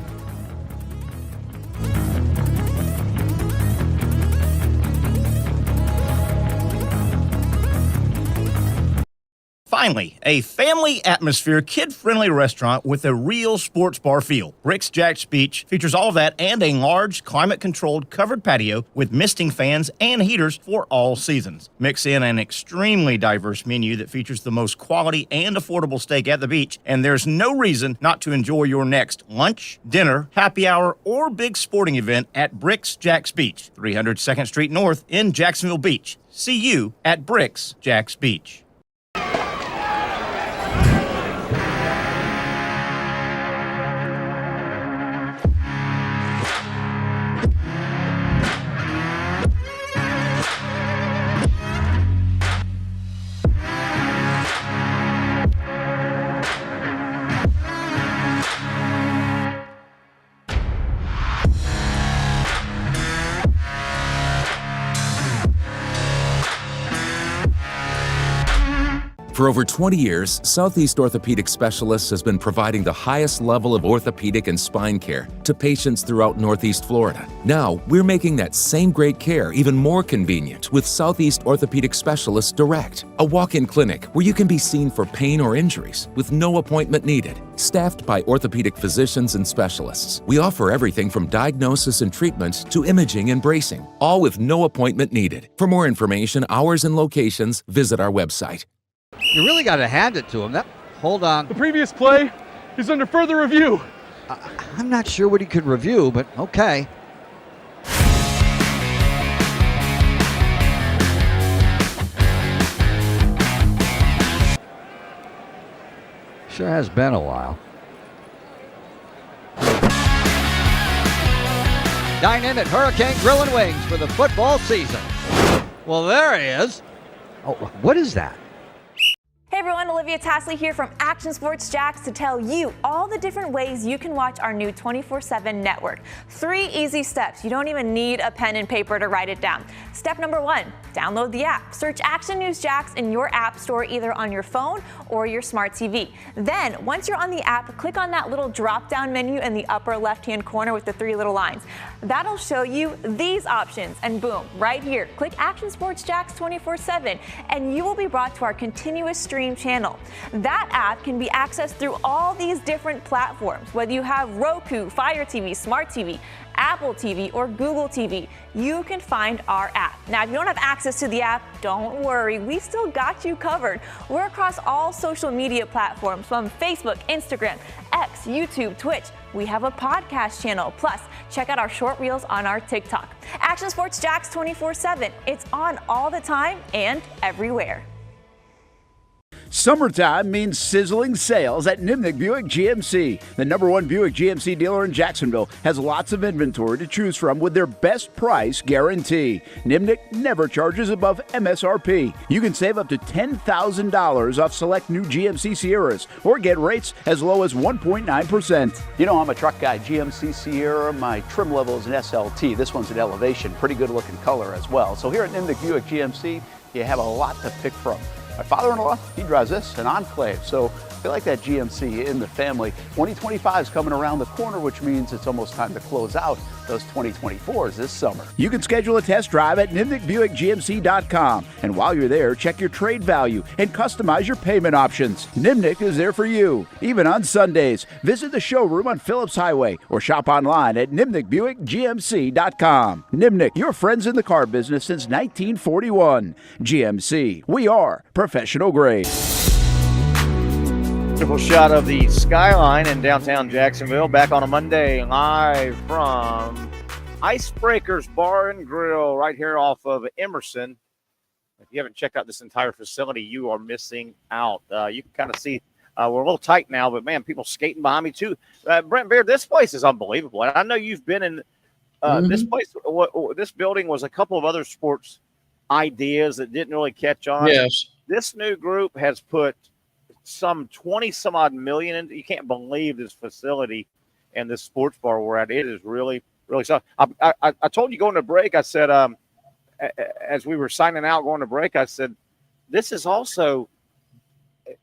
Finally, a family atmosphere, kid-friendly restaurant with a real sports bar feel. Bricks Jack's Beach features all of that and a large, climate-controlled covered patio with misting fans and heaters for all seasons. Mix in an extremely diverse menu that features the most quality and affordable steak at the beach, and there's no reason not to enjoy your next lunch, dinner, happy hour, or big sporting event at Bricks Jack's Beach, 300 2nd Street North in Jacksonville Beach. See you at Bricks Jack's Beach. For over 20 years, Southeast Orthopedic Specialists has been providing the highest level of orthopedic and spine care to patients throughout Northeast Florida. Now, we're making that same great care even more convenient with Southeast Orthopedic Specialists Direct, a walk-in clinic where you can be seen for pain or injuries with no appointment needed. Staffed by orthopedic physicians and specialists, we offer everything from diagnosis and treatment to imaging and bracing, all with no appointment needed. For more information, hours, and locations, visit our website. You really got to hand it to him. Hold on. The previous play is under further review. I'm not sure what he could review, but okay. Sure has been a while. Dine in at Hurricane Grill and Wings for the football season. Well, there he is. Oh, what is that? Hey everyone, Olivia Tasley here from Action Sports Jacks to tell you all the different ways you can watch our new 24/7 network. 3 easy steps. You don't even need a pen and paper to write it down. Step number 1, download the app. Search Action News Jacks in your app store either on your phone or your smart TV. Then, once you're on the app, click on that little drop-down menu in the upper left-hand corner with the 3 little lines. That'll show you these options, and boom, right here, click Action Sports Jacks 24/7, and you will be brought to our continuous stream channel. That app can be accessed through all these different platforms, whether you have Roku, Fire TV, Smart TV, Apple TV, or Google TV. You can find our app. Now, if you don't have access to the app, don't worry, we still got you covered. We're across all social media platforms from Facebook, Instagram, X, YouTube, Twitch. We have a podcast channel. Plus, check out our short reels on our TikTok. Action Sports Jacks 24/7. It's on all the time and everywhere. Summertime means sizzling sales at Nimnick Buick GMC. The #1 Buick GMC dealer in Jacksonville has lots of inventory to choose from with their best price guarantee. Nimnick never charges above MSRP. You can save up to $10,000 off select new GMC Sierras or get rates as low as 1.9%. You know, I'm a truck guy. GMC Sierra, my trim level is an SLT. This one's an Elevation. Pretty good looking color as well. So here at Nimnick Buick GMC, you have a lot to pick from. My father-in-law, he drives this, an Enclave, so I like that GMC in the family. 2025 is coming around the corner, which means it's almost time to close out those 2024s this summer. You can schedule a test drive at NimnickBuickGMC.com, and while you're there, check your trade value and customize your payment options. Nimnick is there for you, even on Sundays. Visit the showroom on Phillips Highway or shop online at NimnickBuickGMC.com. Nimnick, your friends in the car business since 1941. GMC, we are professional grade. Beautiful shot of the skyline in downtown Jacksonville. Back on a Monday, live from Icebreakers Bar and Grill right here off of Emerson. If you haven't checked out this entire facility, you are missing out. You can kind of see we're a little tight now, but man, people skating behind me too. Brent Beard, this place is unbelievable. And I know you've been in this place. This building was a couple of other sports ideas that didn't really catch on. Yes. This new group has put some 20 some odd million in. You can't believe this facility and this sports bar we're at. It is really, really something. I told you going to break, I said, as we were signing out going to break, I said, this is also,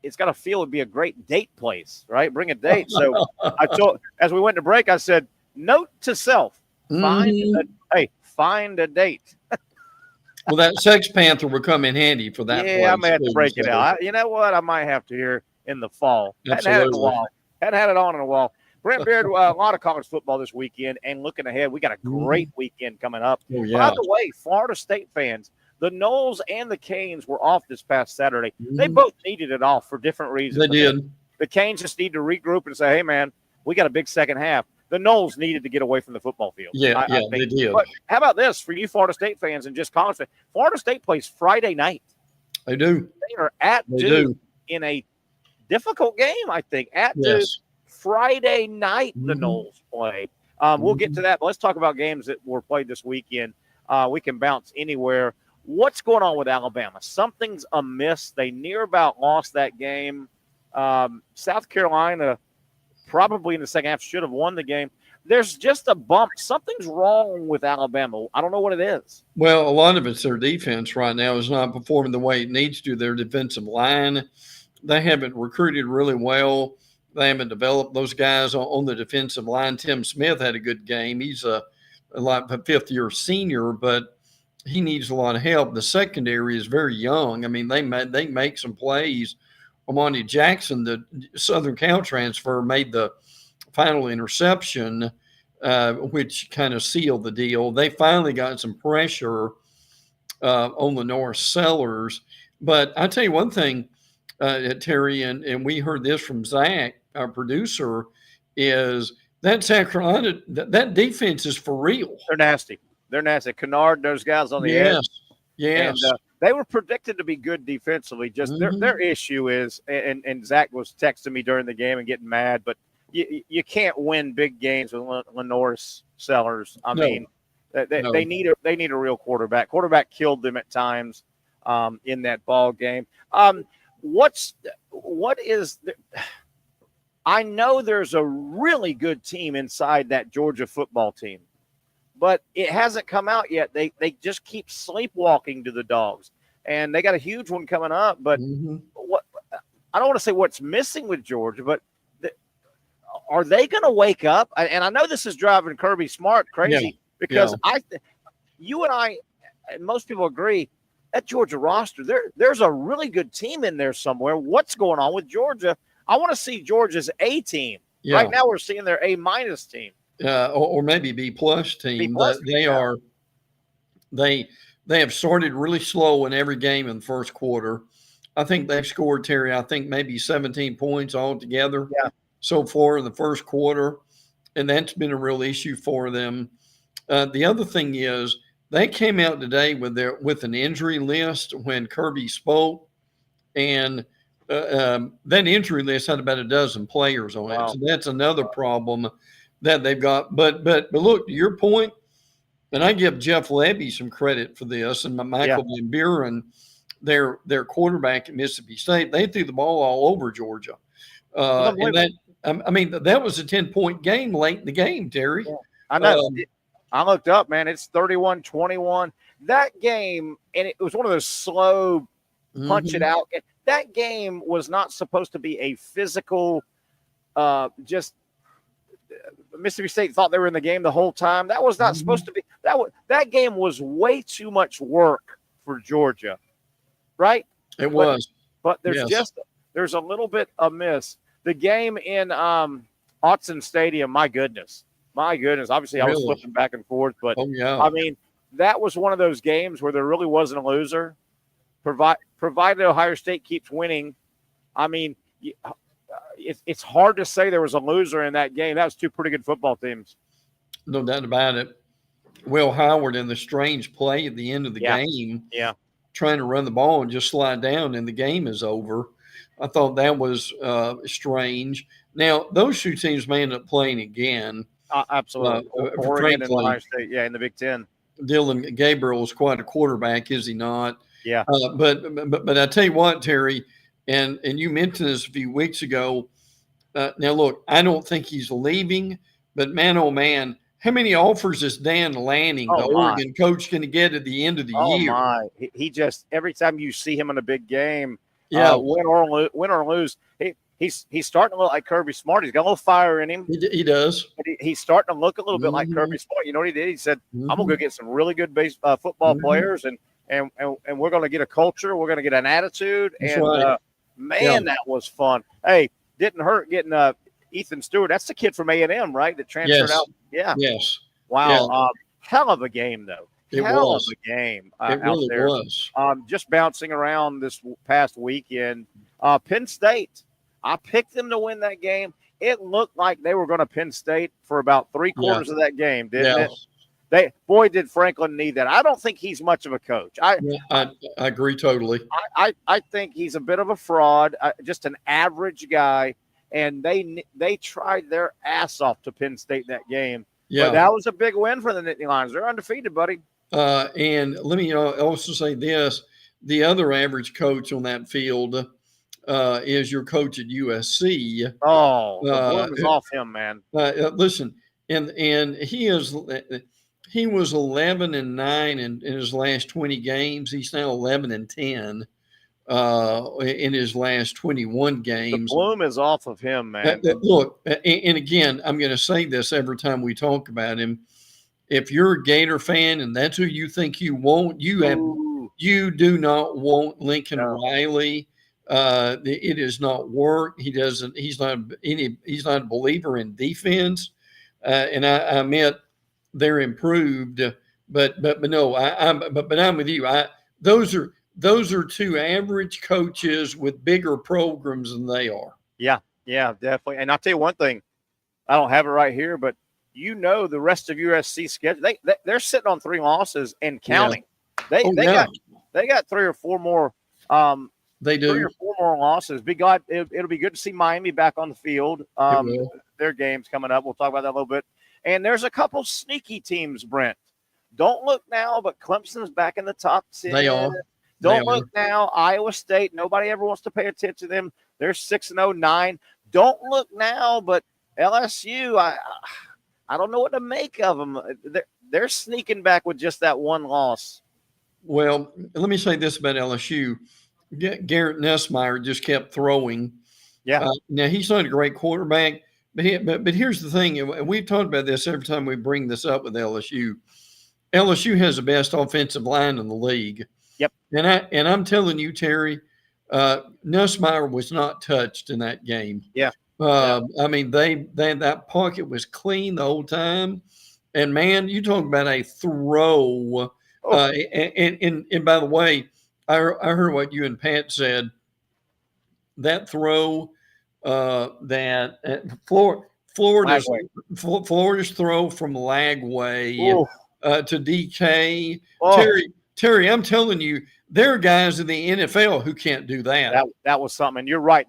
it's got to feel to be a great date place, right? Bring a date. So I told, as we went to break, I said, note to self, find a date. Well, that Sex Panther will come in handy for that. Yeah, I may have to break it so. out. You know what? I might have to here in the fall. Absolutely. Hadn't had it in a while. Hadn't had it on in a while. Brent Beard, a lot of college football this weekend, and looking ahead, we got a great weekend coming up. Oh, yeah. By the way, Florida State fans, the Noles and the Canes were off this past Saturday. They both needed it off for different reasons. They did. The Canes just need to regroup and say, hey, man, we got a big second half. The Noles needed to get away from the football field. Yeah, they did. But how about this for you Florida State fans and just college fans? Florida State plays Friday night. They do. They are at Duke in a difficult game, I think. At Duke, Friday night, the Noles play. We'll get to that, but let's talk about games that were played this weekend. We can bounce anywhere. What's going on with Alabama? Something's amiss. They near about lost that game. South Carolina, probably in the second half, should have won the game. There's just a bump. Something's wrong with Alabama. I don't know what it is. Well, a lot of it's their defense right now is not performing the way it needs to. Their defensive line, they haven't recruited really well. They haven't developed those guys on the defensive line. Tim Smith had a good game. He's a fifth-year senior, but he needs a lot of help. The secondary is very young. I mean, they make some plays. Amani Jackson, the Southern Cal transfer, made the final interception, which kind of sealed the deal. They finally got some pressure on the North Sellers. But I tell you one thing, Terry, and we heard this from Zach, our producer, is that South Carolina, that defense is for real. They're nasty. Kennard, those guys on the edge. Yes. And they were predicted to be good defensively. Just their issue is, and Zach was texting me during the game and getting mad, but you can't win big games with Lenore Sellers. I mean, they need a real quarterback. Quarterback killed them at times in that ball game. I know there's a really good team inside that Georgia football team, but it hasn't come out yet. They just keep sleepwalking to the Dogs, and they got a huge one coming up. But what I don't want to say what's missing with Georgia, but are they going to wake up? And I know this is driving Kirby Smart crazy because you and I, and most people agree, that Georgia roster, there's a really good team in there somewhere. What's going on with Georgia? I want to see Georgia's A team. Yeah. Right now we're seeing their A- team. Or maybe B+ team. They have started really slow in every game in the first quarter. I think they've scored, Terry, maybe 17 points altogether so far in the first quarter, and that's been a real issue for them. The other thing is they came out today with an injury list when Kirby spoke, and that injury list had about a dozen players on it. So that's another problem that they've got. But look, to your point, and I give Jeff Levy some credit for this, and Michael Van Buren, their quarterback at Mississippi State, they threw the ball all over Georgia. And that was a 10-point game late in the game, Terry. Yeah. I know. I looked up, man. It's 31-21. That game, and it was one of those slow punch it out. That game was not supposed to be a physical, Mississippi State thought they were in the game the whole time. That was not supposed to be. That game was way too much work for Georgia, right? It was. But there's a little bit amiss. The game in Autzen Stadium, my goodness. Obviously, I was flipping back and forth, but I mean, that was one of those games where there really wasn't a loser. Provided Ohio State keeps winning, I mean, it's hard to say there was a loser in that game. That was two pretty good football teams. No doubt about it. Will Howard in the strange play at the end of the game, trying to run the ball and just slide down, and the game is over. I thought that was strange. Now, those two teams may end up playing again. Absolutely. Oregon and Ohio State, in the Big Ten. Dylan Gabriel is quite a quarterback, is he not? Yeah. But I tell you what, Terry, and you mentioned this a few weeks ago. Now, look, I don't think he's leaving, but man, oh, man, how many offers is Dan Lanning, the Oregon coach, going to get at the end of the year? Oh, my. He just, every time you see him in a big game, win or lose, he's starting to look like Kirby Smart. He's got a little fire in him. He does. But he's starting to look a little bit like Kirby Smart. You know what he did? He said, I'm going to go get some really good football players, and and we're going to get a culture. We're going to get an attitude. That's and right. man, that was fun. Hey, didn't hurt getting Ethan Stewart. That's the kid from A&M, right? That transferred out. Yeah. Yes. Wow. Yeah. Hell of a game, though. Hell of a game It really was. Just bouncing around this past weekend. Penn State, I picked them to win that game. It looked like they were going to Penn State for about 3/4 of that game, didn't it? Did Franklin need that. I don't think he's much of a coach. I agree totally. I think he's a bit of a fraud, just an average guy, and they tried their ass off to Penn State that game. Yeah. But that was a big win for the Nittany Lions. They're undefeated, buddy. And let me also say this. The other average coach on that field is your coach at USC. Oh, the bloom is off him, man. Listen, and he was 11-9 in his last 20 games. He's now 11-10 in his last 21 games. The bloom is off of him, man. Look, and again, I'm going to say this every time we talk about him. If you're a Gator fan and that's who you think you want, you do not want Lincoln Riley. It does not work. He's not a believer in defense. And I admit they're improved, but no, but I'm with you. Those are two average coaches with bigger programs than they are. Yeah, definitely. And I'll tell you one thing, I don't have it right here, but the rest of USC schedule, they're sitting on 3 losses and counting. Yeah. They got 3 or 4 more. They do 3 or 4 more losses. It'll be good to see Miami back on the field. Their game's coming up. We'll talk about that a little bit. And there's a couple sneaky teams, Brent. Don't look now, but Clemson's back in the top 10. They are. Don't look now. Iowa State, nobody ever wants to pay attention to them. They're 6-0-9. Don't look now, but LSU, I don't know what to make of them. They're sneaking back with just that one loss. Well, let me say this about LSU. Garrett Nussmeier just kept throwing. Yeah. Now, he's not a great quarterback, but here's the thing, and we've talked about this every time we bring this up with LSU. LSU has the best offensive line in the league. Yep. And I'm telling you, Terry, Nussmeier was not touched in that game. Yeah. I mean, that pocket was clean the whole time. And man, you talk about a throw. And by the way, I heard what you and Pat said. That throw, Florida's throw from Lagway to DK. Terry, I'm telling you, there are guys in the NFL who can't do that. That was something. And you're right.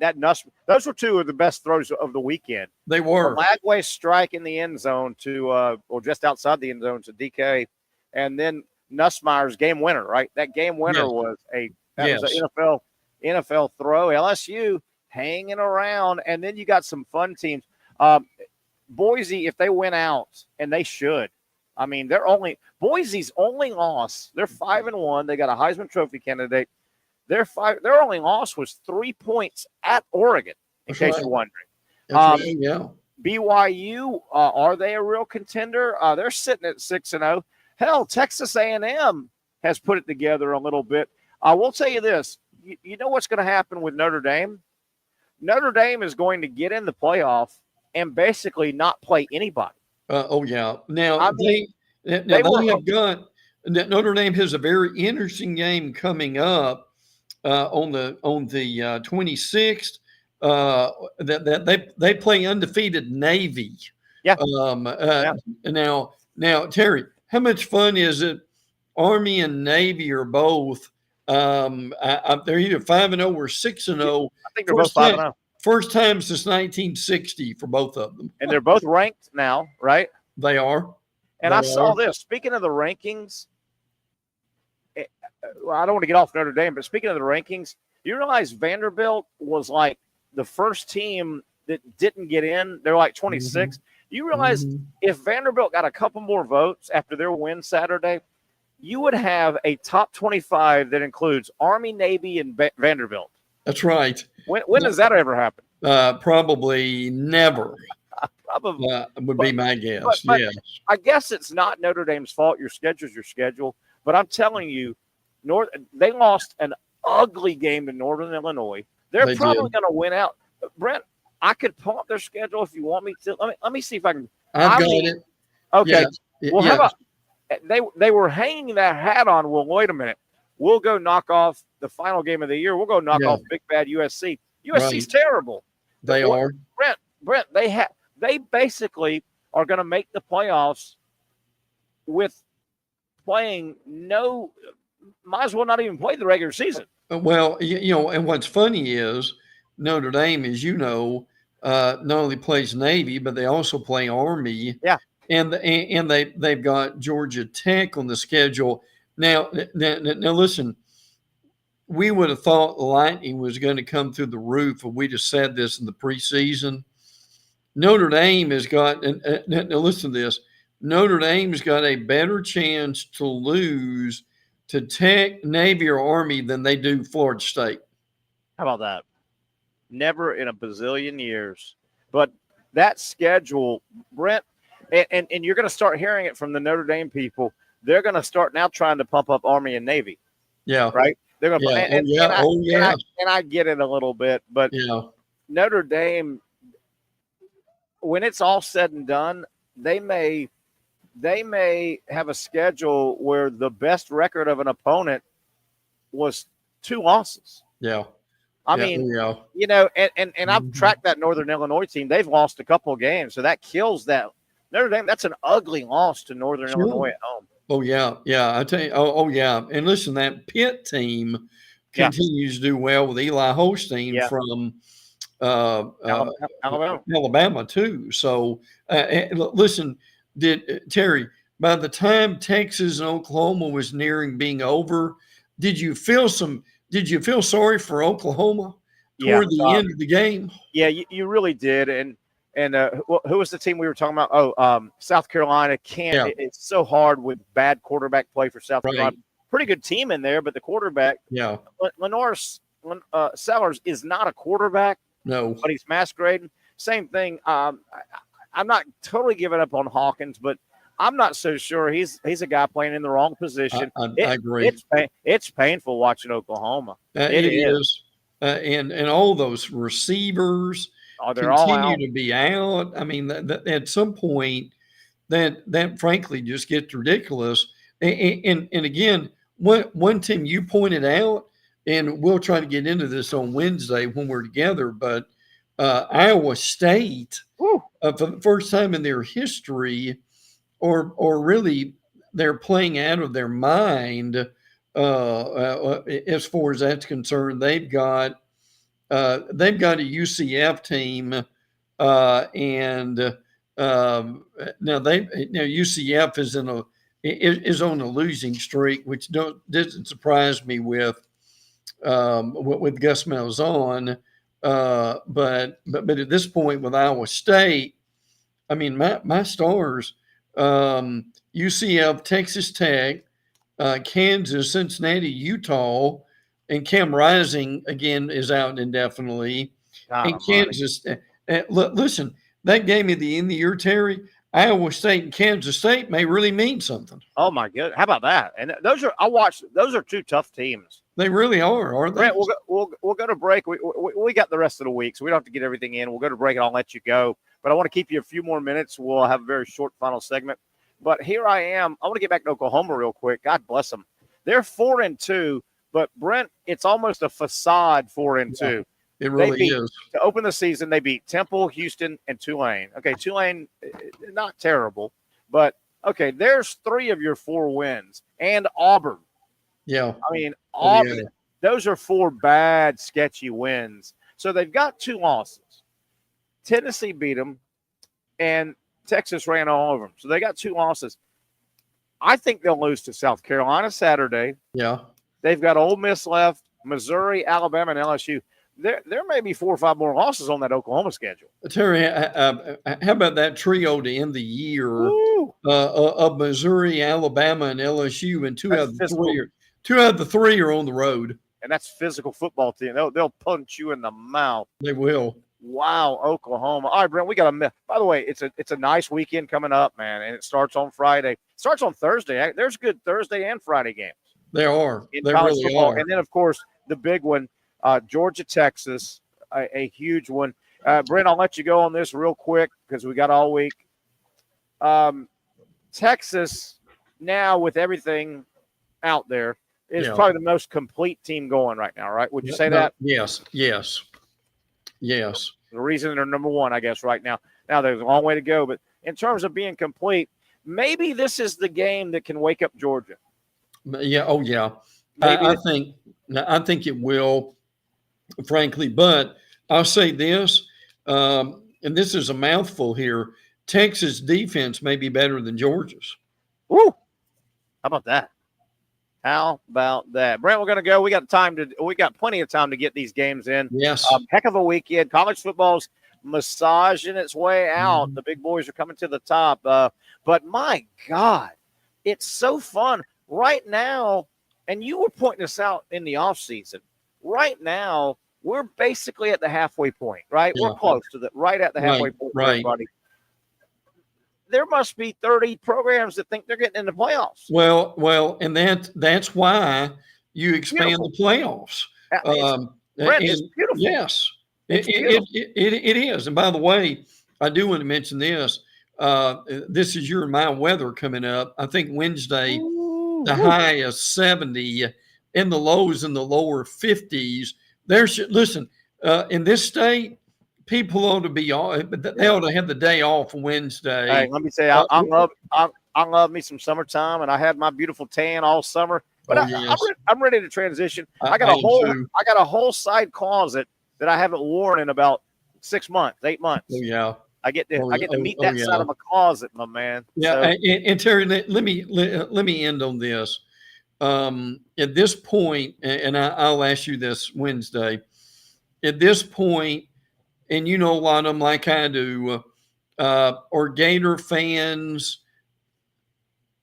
Those were 2 of the best throws of the weekend. They were. Lagway strike in the end zone or just outside the end zone to DK, and then Nussmeier's game winner. Right, that game winner was an NFL throw. LSU hanging around, and then you got some fun teams. Boise, if they win out, and they should. I mean, Boise's only loss. They're 5-1. They got a Heisman Trophy candidate. Their only loss was 3 points at Oregon. In case you're wondering. BYU, are they a real contender? They're sitting at 6-0. Hell, Texas A&M has put it together a little bit. I will tell you this. You know what's going to happen with Notre Dame? Notre Dame is going to get in the playoff and basically not play anybody. Now Notre Dame has a very interesting game coming up on the 26th. That they play undefeated Navy. Yeah. Now, Terry, how much fun is it? Army and Navy are both. They're either 5-0 or 6-0. I think they're both 5-0. First time since 1960 for both of them. And they're both ranked now, right? They are. And I saw this. Speaking of the rankings, I don't want to get off Notre Dame, but speaking of the rankings, you realize Vanderbilt was like the first team that didn't get in. They're like 26. You realize if Vanderbilt got a couple more votes after their win Saturday, you would have a top 25 that includes Army, Navy, and Vanderbilt. That's right. When does that ever happen? Probably never. Probably would be my guess. But I guess it's not Notre Dame's fault. Your schedule's your schedule. But I'm telling you, They lost an ugly game to Northern Illinois. They're probably going to win out. Brent, I could pull up their schedule if you want me to. Let me see if I can. I've got it. Okay. Yeah. Well, how about they were hanging that hat on? Well, wait a minute. We'll go knock off the final game of the year. We'll go knock off Big Bad USC. USC's terrible. They are. Brent, they basically are going to make the playoffs with playing might as well not even play the regular season. Well, and what's funny is Notre Dame, as you know, not only plays Navy, but they also play Army. Yeah. And they've got Georgia Tech on the schedule. Now listen, we would have thought Lightning was going to come through the roof, and we just said this in the preseason. Notre Dame has got, now listen to this, Notre Dame's got a better chance to lose to Tech, Navy, or Army than they do Florida State. How about that? Never in a bazillion years. But that schedule, Brent, and you're going to start hearing it from the Notre Dame people. They're going to start now trying to pump up Army and Navy. Yeah. Right? They're going to and I get it a little bit, but Notre Dame, when it's all said and done, they may have a schedule where the best record of an opponent was 2 losses. Yeah. I mean, and I've tracked that Northern Illinois team. They've lost a couple of games, so that kills that. Notre Dame, that's an ugly loss to Northern Illinois at home. Oh, yeah. Yeah. I tell you, oh, yeah. And listen, that Pitt team continues to do well with Eli Holstein from Alabama, too. So, listen, Terry, by the time Texas and Oklahoma was nearing being over, did you feel sorry for Oklahoma toward the end of the game? Yeah, you really did. And who was the team we were talking about? Oh, South Carolina. It's so hard with bad quarterback play for South Carolina. Pretty good team in there, but the quarterback, Lenore Sellers is not a quarterback. No, but he's masquerading. Same thing. I'm not totally giving up on Hawkins, but I'm not so sure he's a guy playing in the wrong position. I agree. It's painful watching Oklahoma. It is. And all those receivers continue to be out. I mean, at some point, that frankly just gets ridiculous. And again, one team you pointed out, and we'll try to get into this on Wednesday when we're together, but Iowa State, for the first time in their history, or really they're playing out of their mind as far as that's concerned. They've got a UCF team, and now UCF is on a losing streak, which doesn't surprise me with Gus Malzahn. But at this point with Iowa State, I mean, my stars, UCF, Texas Tech, Kansas, Cincinnati, Utah, and Cam Rising again is out indefinitely. And Kansas, listen, that game at the end of the year, Terry, Iowa State and Kansas State may really mean something. Oh my goodness, how about that? And those are 2 tough teams. They really are, aren't they? Brent, we'll go to break. We got the rest of the week, so we don't have to get everything in. We'll go to break, and I'll let you go. But I want to keep you a few more minutes. We'll have a very short final segment. But here I am. I want to get back to Oklahoma real quick. God bless them. They're 4-2, but Brent, it's almost a facade 4-2. Yeah, it really is. To open the season, they beat Temple, Houston, and Tulane. Okay, Tulane, not terrible, but okay, there's 3 of your 4 wins, and Auburn. Yeah. I mean, Auburn, those are 4 bad, sketchy wins. So they've got 2 losses. Tennessee beat them, and Texas ran all over them. So they got 2 losses. I think they'll lose to South Carolina Saturday. Yeah. They've got Ole Miss left, Missouri, Alabama, and LSU. There may be 4 or 5 more losses on that Oklahoma schedule. Terry, how about that trio to end the year of Missouri, Alabama, and LSU, and 2 out of the 3 are on the road. And that's physical football team. They'll punch you in the mouth. They will. Wow, Oklahoma. All right, Brent, we got by the way, it's a nice weekend coming up, man, and it starts on Friday. It starts on Thursday. There's good Thursday and Friday games. They are. In They college really football. are. And then, of course, the big one, Georgia, Texas, a huge one. Brent, I'll let you go on this real quick because we got all week. Texas, now with everything out there, is probably the most complete team going right now, right? Would you say that? Yes. The reason they're number one, I guess, right now. Now, there's a long way to go, but in terms of being complete, maybe this is the game that can wake up Georgia. Yeah. Oh, yeah. I think it will, frankly. But I'll say this, and this is a mouthful here. Texas defense may be better than Georgia's. Woo! How about that? How about that? Brent, we're going to go. We got plenty of time to get these games in. Yes. Heck of a weekend. College football's massaging its way out. The big boys are coming to the top. But my God, it's so fun right now. And you were pointing this out in the offseason. Right now, we're basically at the halfway point, right? Yeah. We're close to right at the halfway point. Right. Everybody. There must be 30 programs that think they're getting in the playoffs. Well, and that's why you expand the playoffs. It's beautiful. Yes, it is. And by the way, I do want to mention this. This is your and my weather coming up. I think Wednesday, the high is 70 and the lows in the lower 50s. Listen, in this state, people ought to be off. They ought to have the day off Wednesday. Hey, let me say, I love me some summertime, and I had my beautiful tan all summer. But I'm ready to transition. I got a whole side closet that I haven't worn in about 6 months, 8 months. Oh yeah. I get to meet that side of my closet, my man. Yeah, so. And Terry, let me end on this. At this point, and I'll ask you this Wednesday. At this point, and you know a lot of them like I do, are Gator fans,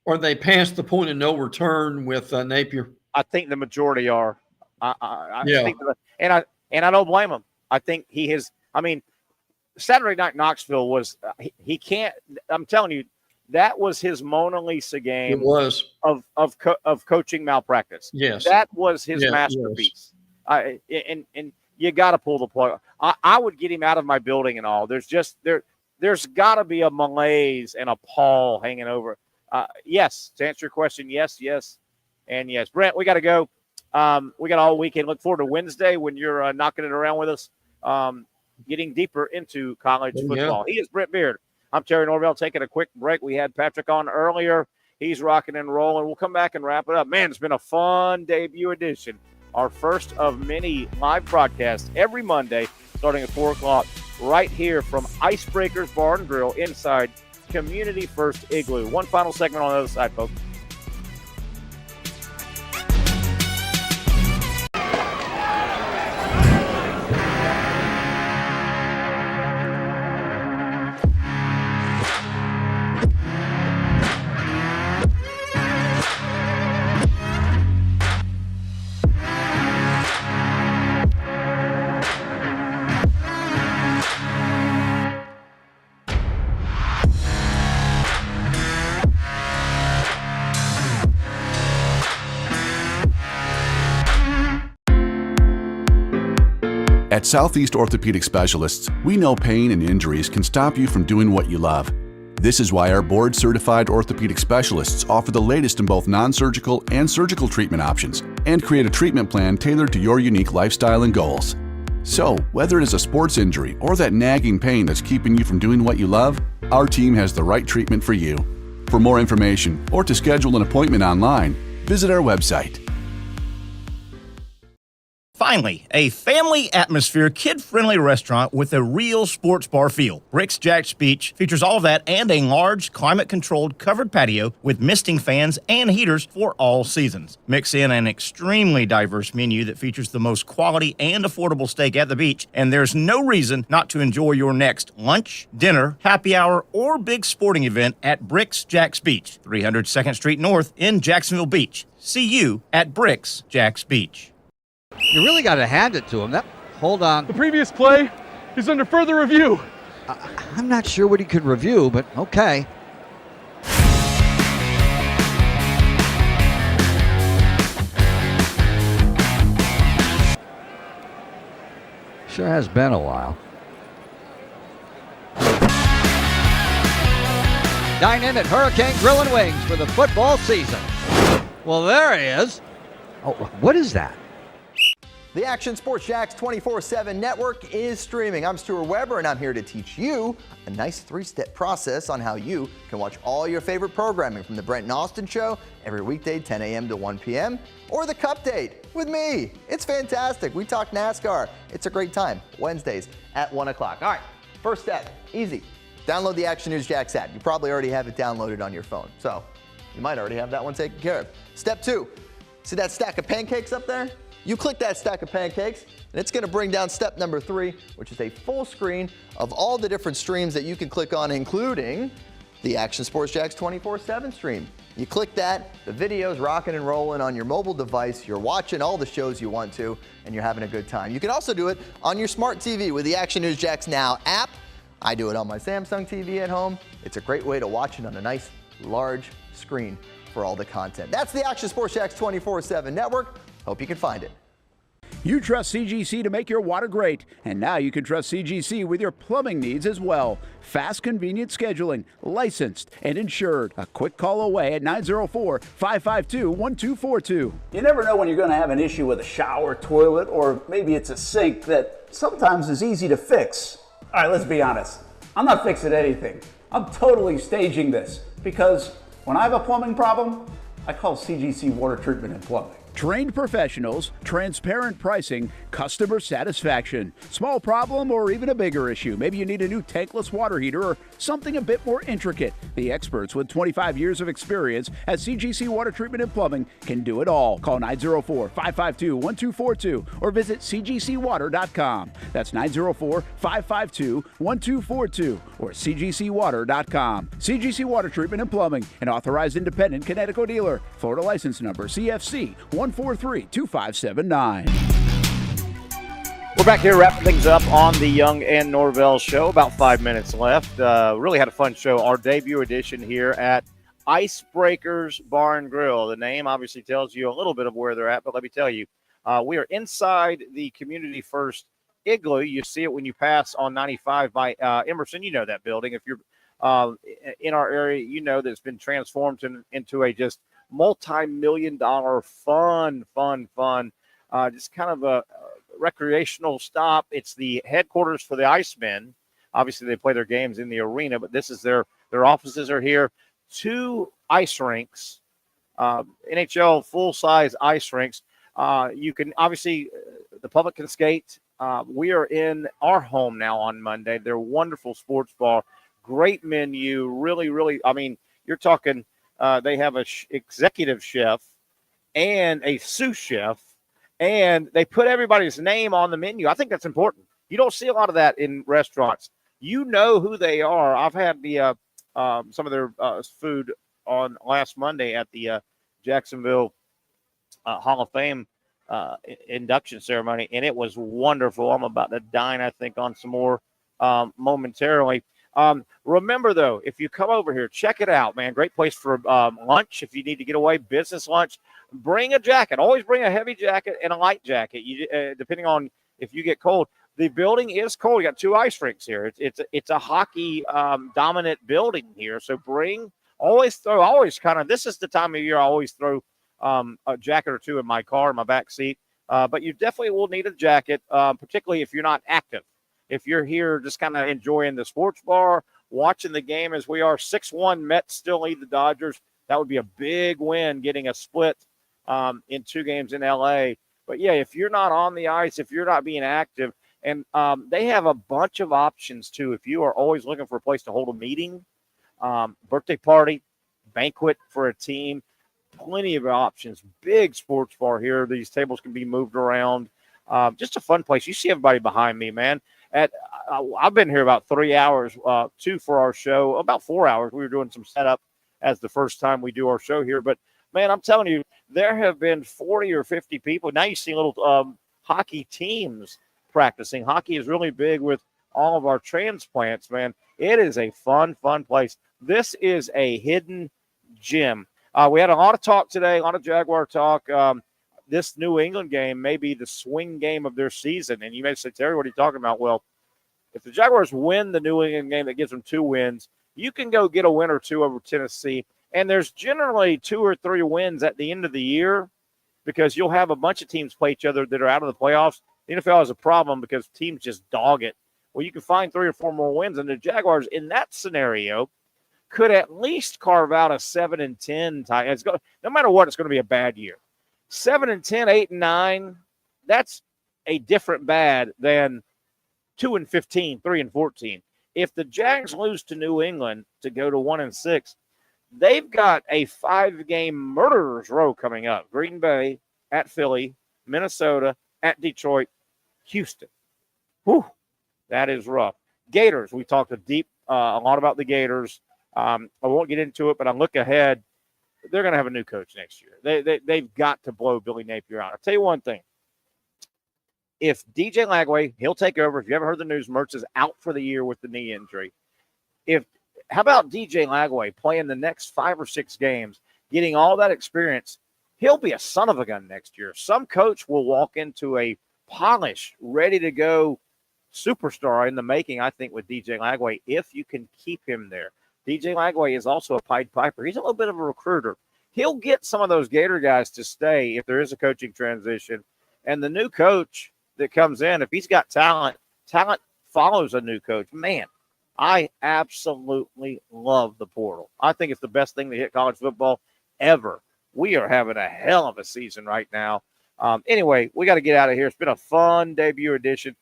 are they past the point of no return with Napier? I think the majority are. I think and I don't blame him. I think he has. I mean, Saturday Night Knoxville was he can't. I'm telling you, that was his Mona Lisa game. It was of coaching malpractice. Yes, that was his masterpiece. And you got to pull the plug. I would get him out of my building and all. There's got to be a malaise and a pall hanging over. Yes, to answer your question, yes, and yes. Brent, we got to go. We got all weekend. Look forward to Wednesday when you're knocking it around with us, getting deeper into college football. He is Brent Beard. I'm Terry Norvelle taking a quick break. We had Patrick on earlier. He's rocking and rolling. We'll come back and wrap it up. Man, it's been a fun debut edition. Our first of many live broadcasts every Monday starting at 4 o'clock right here from Icebreakers Bar and Grill inside Community First Igloo. One final segment on the other side, folks. At Southeast Orthopedic Specialists, we know pain and injuries can stop you from doing what you love. This is why our board-certified orthopedic specialists offer the latest in both non-surgical and surgical treatment options and create a treatment plan tailored to your unique lifestyle and goals. So, whether it is a sports injury or that nagging pain that's keeping you from doing what you love, our team has the right treatment for you. For more information or to schedule an appointment online, visit our website. Finally, a family atmosphere, kid-friendly restaurant with a real sports bar feel. Rick's Jack's Beach features all of that and a large, climate-controlled covered patio with misting fans and heaters for all seasons. Mix in an extremely diverse menu that features the most quality and affordable steak at the beach, and there's no reason not to enjoy your next lunch, dinner, happy hour, or big sporting event at Rick's Jack's Beach, 300 2nd Street North in Jacksonville Beach. See you at Rick's Jack's Beach. You really got to hand it to him. Hold on. The previous play is under further review. I'm not sure what he could review, but okay. Sure has been a while. Dine in at Hurricane Grill and Wings for the football season. Well, there he is. Oh, what is that? The Action Sports Jax 24/7 network is streaming. I'm Stuart Weber, and I'm here to teach you a nice three-step process on how you can watch all your favorite programming from the Brent and Austin Show every weekday 10 a.m. to 1 p.m. or the Cup Date with me. It's fantastic. We talk NASCAR. It's a great time. Wednesdays at 1 o'clock. All right, first step, easy. Download the Action News Jax app. You probably already have it downloaded on your phone, so you might already have that one taken care of. Step 2, see that stack of pancakes up there? You click that stack of pancakes, and it's going to bring down step number 3, which is a full screen of all the different streams that you can click on, including the Action Sports Jax 24/7 stream. You click that, the video's rocking and rolling on your mobile device. You're watching all the shows you want to, and you're having a good time. You can also do it on your smart TV with the Action News Jax Now app. I do it on my Samsung TV at home. It's a great way to watch it on a nice, large screen for all the content. That's the Action Sports Jax 24/7 network. Hope you can find it. You trust CGC to make your water great, and now you can trust CGC with your plumbing needs as well. Fast, convenient scheduling, licensed and insured. A quick call away at 904-552-1242. You never know when you're going to have an issue with a shower, toilet, or maybe it's a sink that sometimes is easy to fix. All right, let's be honest. I'm not fixing anything. I'm totally staging this because when I have a plumbing problem, I call CGC Water Treatment and Plumbing. Trained professionals, transparent pricing, customer satisfaction. Small problem or even a bigger issue. Maybe you need a new tankless water heater or something a bit more intricate. The experts with 25 years of experience at CGC Water Treatment and Plumbing can do it all. Call 904-552-1242 or visit cgcwater.com. That's 904-552-1242 or cgcwater.com. CGC Water Treatment and Plumbing, an authorized independent Connecticut dealer. Florida license number CFC 1432579. We're back here wrapping things up on the Young and Norvelle Show. About 5 minutes left. Really had a fun show. Our debut edition here at Icebreakers Bar and Grill. The name obviously tells you a little bit of where they're at, but let me tell you, we are inside the Community First Igloo. You see it when you pass on 95 by Emerson. You know that building. If you're in our area, you know that it's been transformed into a just multi-million-dollar fun, just kind of a recreational stop. It's the headquarters for the Icemen. Obviously, they play their games in the arena, but this is their offices are here. 2 ice rinks, NHL full-size ice rinks. You can obviously, the public can skate. We are in our home now on Monday. They're wonderful sports bar, great menu, really, I mean, you're talking. They have an executive chef and a sous chef, and they put everybody's name on the menu. I think that's important. You don't see a lot of that in restaurants. You know who they are. I've had the some of their food on last Monday at the Jacksonville Hall of Fame induction ceremony, and it was wonderful. I'm about to dine, I think, on some more momentarily. Remember, though, if you come over here, check it out, man. Great place for lunch. If you need to get away, business lunch, bring a jacket. Always bring a heavy jacket and a light jacket, depending on if you get cold. The building is cold. You got 2 ice rinks here. It's a hockey dominant building here. So this is the time of year I always throw a jacket or 2 in my car, in my back seat. But you definitely will need a jacket, particularly if you're not active. If you're here just kind of enjoying the sports bar, watching the game as we are, 6-1 Mets still lead the Dodgers. That would be a big win, getting a split in 2 games in L.A. But, yeah, if you're not on the ice, if you're not being active, and they have a bunch of options, too. If you are always looking for a place to hold a meeting, birthday party, banquet for a team, plenty of options. Big sports bar here. These tables can be moved around. Just a fun place. You see everybody behind me, man. I've been here about 3 hours, 2 for our show, about 4 hours. We were doing some setup as the first time we do our show here. But, man, I'm telling you, there have been 40 or 50 people. Now you see little hockey teams practicing. Hockey is really big with all of our transplants, man. It is a fun place. This is a hidden gem. We had a lot of talk today, a lot of Jaguar talk. this New England game may be the swing game of their season. And you may say, Terry, what are you talking about? Well, if the Jaguars win the New England game that gives them 2 wins, you can go get a win or 2 over Tennessee. And there's generally 2 or 3 wins at the end of the year because you'll have a bunch of teams play each other that are out of the playoffs. The NFL has a problem because teams just dog it. Well, you can find 3 or 4 more wins. And the Jaguars in that scenario could at least carve out a 7-10 tie. No matter what, it's going to be a bad year. 7-10, 8-9, that's a different bad than 2-15, 3-14. If the Jags lose to New England to go to 1-6, they've got a 5-game murderer's row coming up. Green Bay, at Philly, Minnesota, at Detroit, Houston. Whew, that is rough. Gators, we talked a lot about the Gators. I won't get into it, but I look ahead. They're going to have a new coach next year. They've got to blow Billy Napier out. I'll tell you one thing. If DJ Lagway, he'll take over. If you ever heard the news, Mertz is out for the year with the knee injury. How about DJ Lagway playing the next 5 or 6 games, getting all that experience? He'll be a son of a gun next year. Some coach will walk into a polished, ready-to-go superstar in the making, I think, with DJ Lagway, if you can keep him there. DJ Lagway is also a Pied Piper. He's a little bit of a recruiter. He'll get some of those Gator guys to stay if there is a coaching transition. And the new coach that comes in, if he's got talent follows a new coach. Man, I absolutely love the portal. I think it's the best thing to hit college football ever. We are having a hell of a season right now. Anyway, we got to get out of here. It's been a fun debut edition.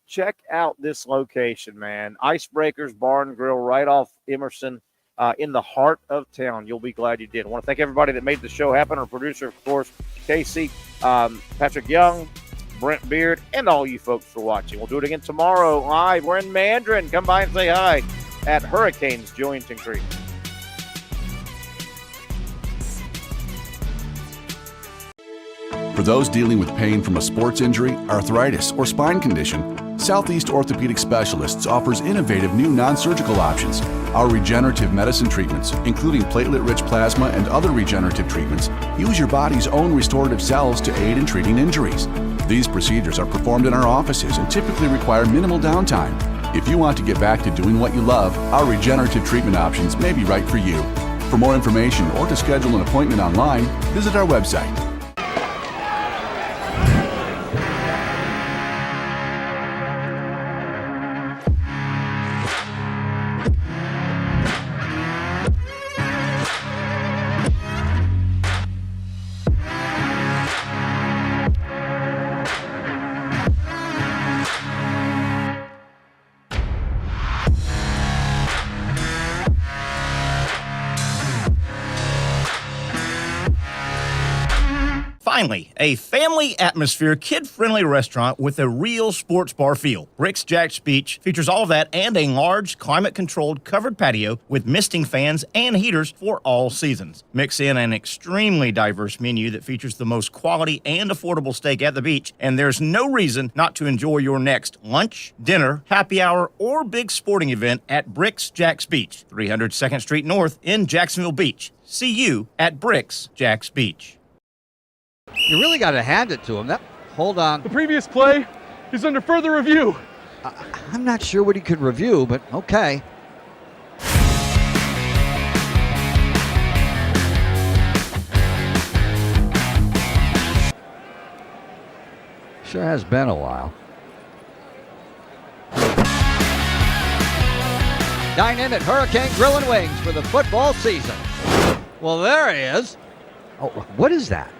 Check out this location, man. Icebreakers Bar and Grill right off Emerson in the heart of town. You'll be glad you did. I want to thank everybody that made the show happen. Our producer, of course, Casey, Patrick Young, Brent Beard, and all you folks for watching. We'll do it again tomorrow live. We're in Mandarin. Come by and say hi at Hurricanes Jointon Creek. For those dealing with pain from a sports injury, arthritis, or spine condition, Southeast Orthopedic Specialists offers innovative new non-surgical options. Our regenerative medicine treatments, including platelet-rich plasma and other regenerative treatments, use your body's own restorative cells to aid in treating injuries. These procedures are performed in our offices and typically require minimal downtime. If you want to get back to doing what you love, our regenerative treatment options may be right for you. For more information or to schedule an appointment online, visit our website. Finally, a family atmosphere, kid-friendly restaurant with a real sports bar feel. Bricks Jack's Beach features all of that and a large, climate-controlled covered patio with misting fans and heaters for all seasons. Mix in an extremely diverse menu that features the most quality and affordable steak at the beach, and there's no reason not to enjoy your next lunch, dinner, happy hour, or big sporting event at Bricks Jack's Beach, 300 2nd Street North in Jacksonville Beach. See you at Bricks Jack's Beach. You really got to hand it to him. Hold on. The previous play is under further review. I'm not sure what he could review, but okay. Sure has been a while. Dine in at Hurricane Grill and Wings for the football season. Well, there he is. Oh, what is that?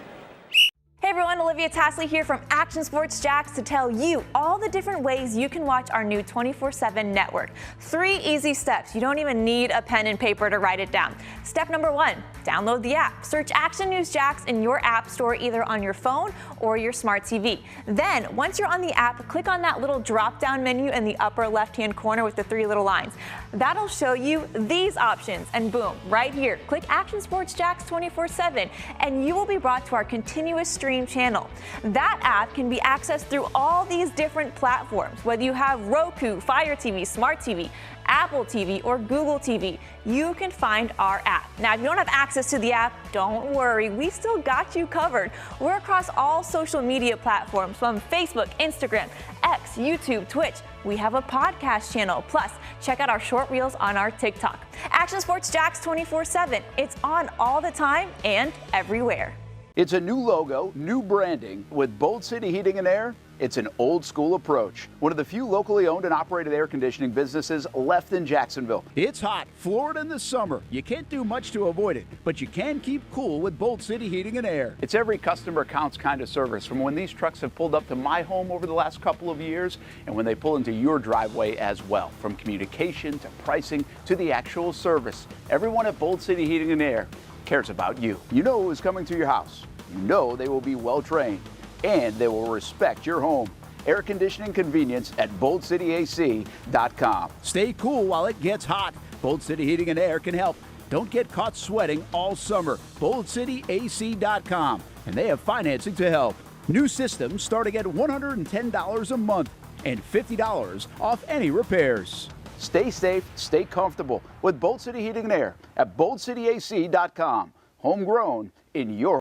Hey everyone, Olivia Tasley here from Action Sports Jacks to tell you all the different ways you can watch our new 24/7 network. 3 easy steps. You don't even need a pen and paper to write it down. Step number 1, download the app. Search Action News Jacks in your app store either on your phone or your smart TV. Then, once you're on the app, click on that little drop-down menu in the upper left-hand corner with the 3 little lines. That'll show you these options, and boom, right here, click Action Sports Jacks 24/7, and you will be brought to our continuous stream channel. That app can be accessed through all these different platforms. Whether you have Roku, Fire TV, Smart TV, Apple TV, or Google TV, you can find our app. Now, if you don't have access to the app, don't worry, we still got you covered. We're across all social media platforms from Facebook, Instagram, X, YouTube, Twitch. We have a podcast channel. Plus, check out our short reels on our TikTok. Action Sports Jax 24/7. It's on all the time and everywhere. It's a new logo, new branding. With Bold City Heating and Air, it's an old school approach. One of the few locally owned and operated air conditioning businesses left in Jacksonville. It's hot, Florida in the summer. You can't do much to avoid it, but you can keep cool with Bold City Heating and Air. It's every customer counts kind of service, from when these trucks have pulled up to my home over the last couple of years and when they pull into your driveway as well. From communication to pricing to the actual service, everyone at Bold City Heating and Air cares about you. You know who is coming to your house. You know they will be well trained, and they will respect your home. Air conditioning convenience at BoldCityAC.com. Stay cool while it gets hot. Bold City Heating and Air can help. Don't get caught sweating all summer. BoldCityAC.com, and they have financing to help. New systems starting at $110 a month and $50 off any repairs. Stay safe, stay comfortable with Bold City Heating and Air at BoldCityAC.com. Homegrown in your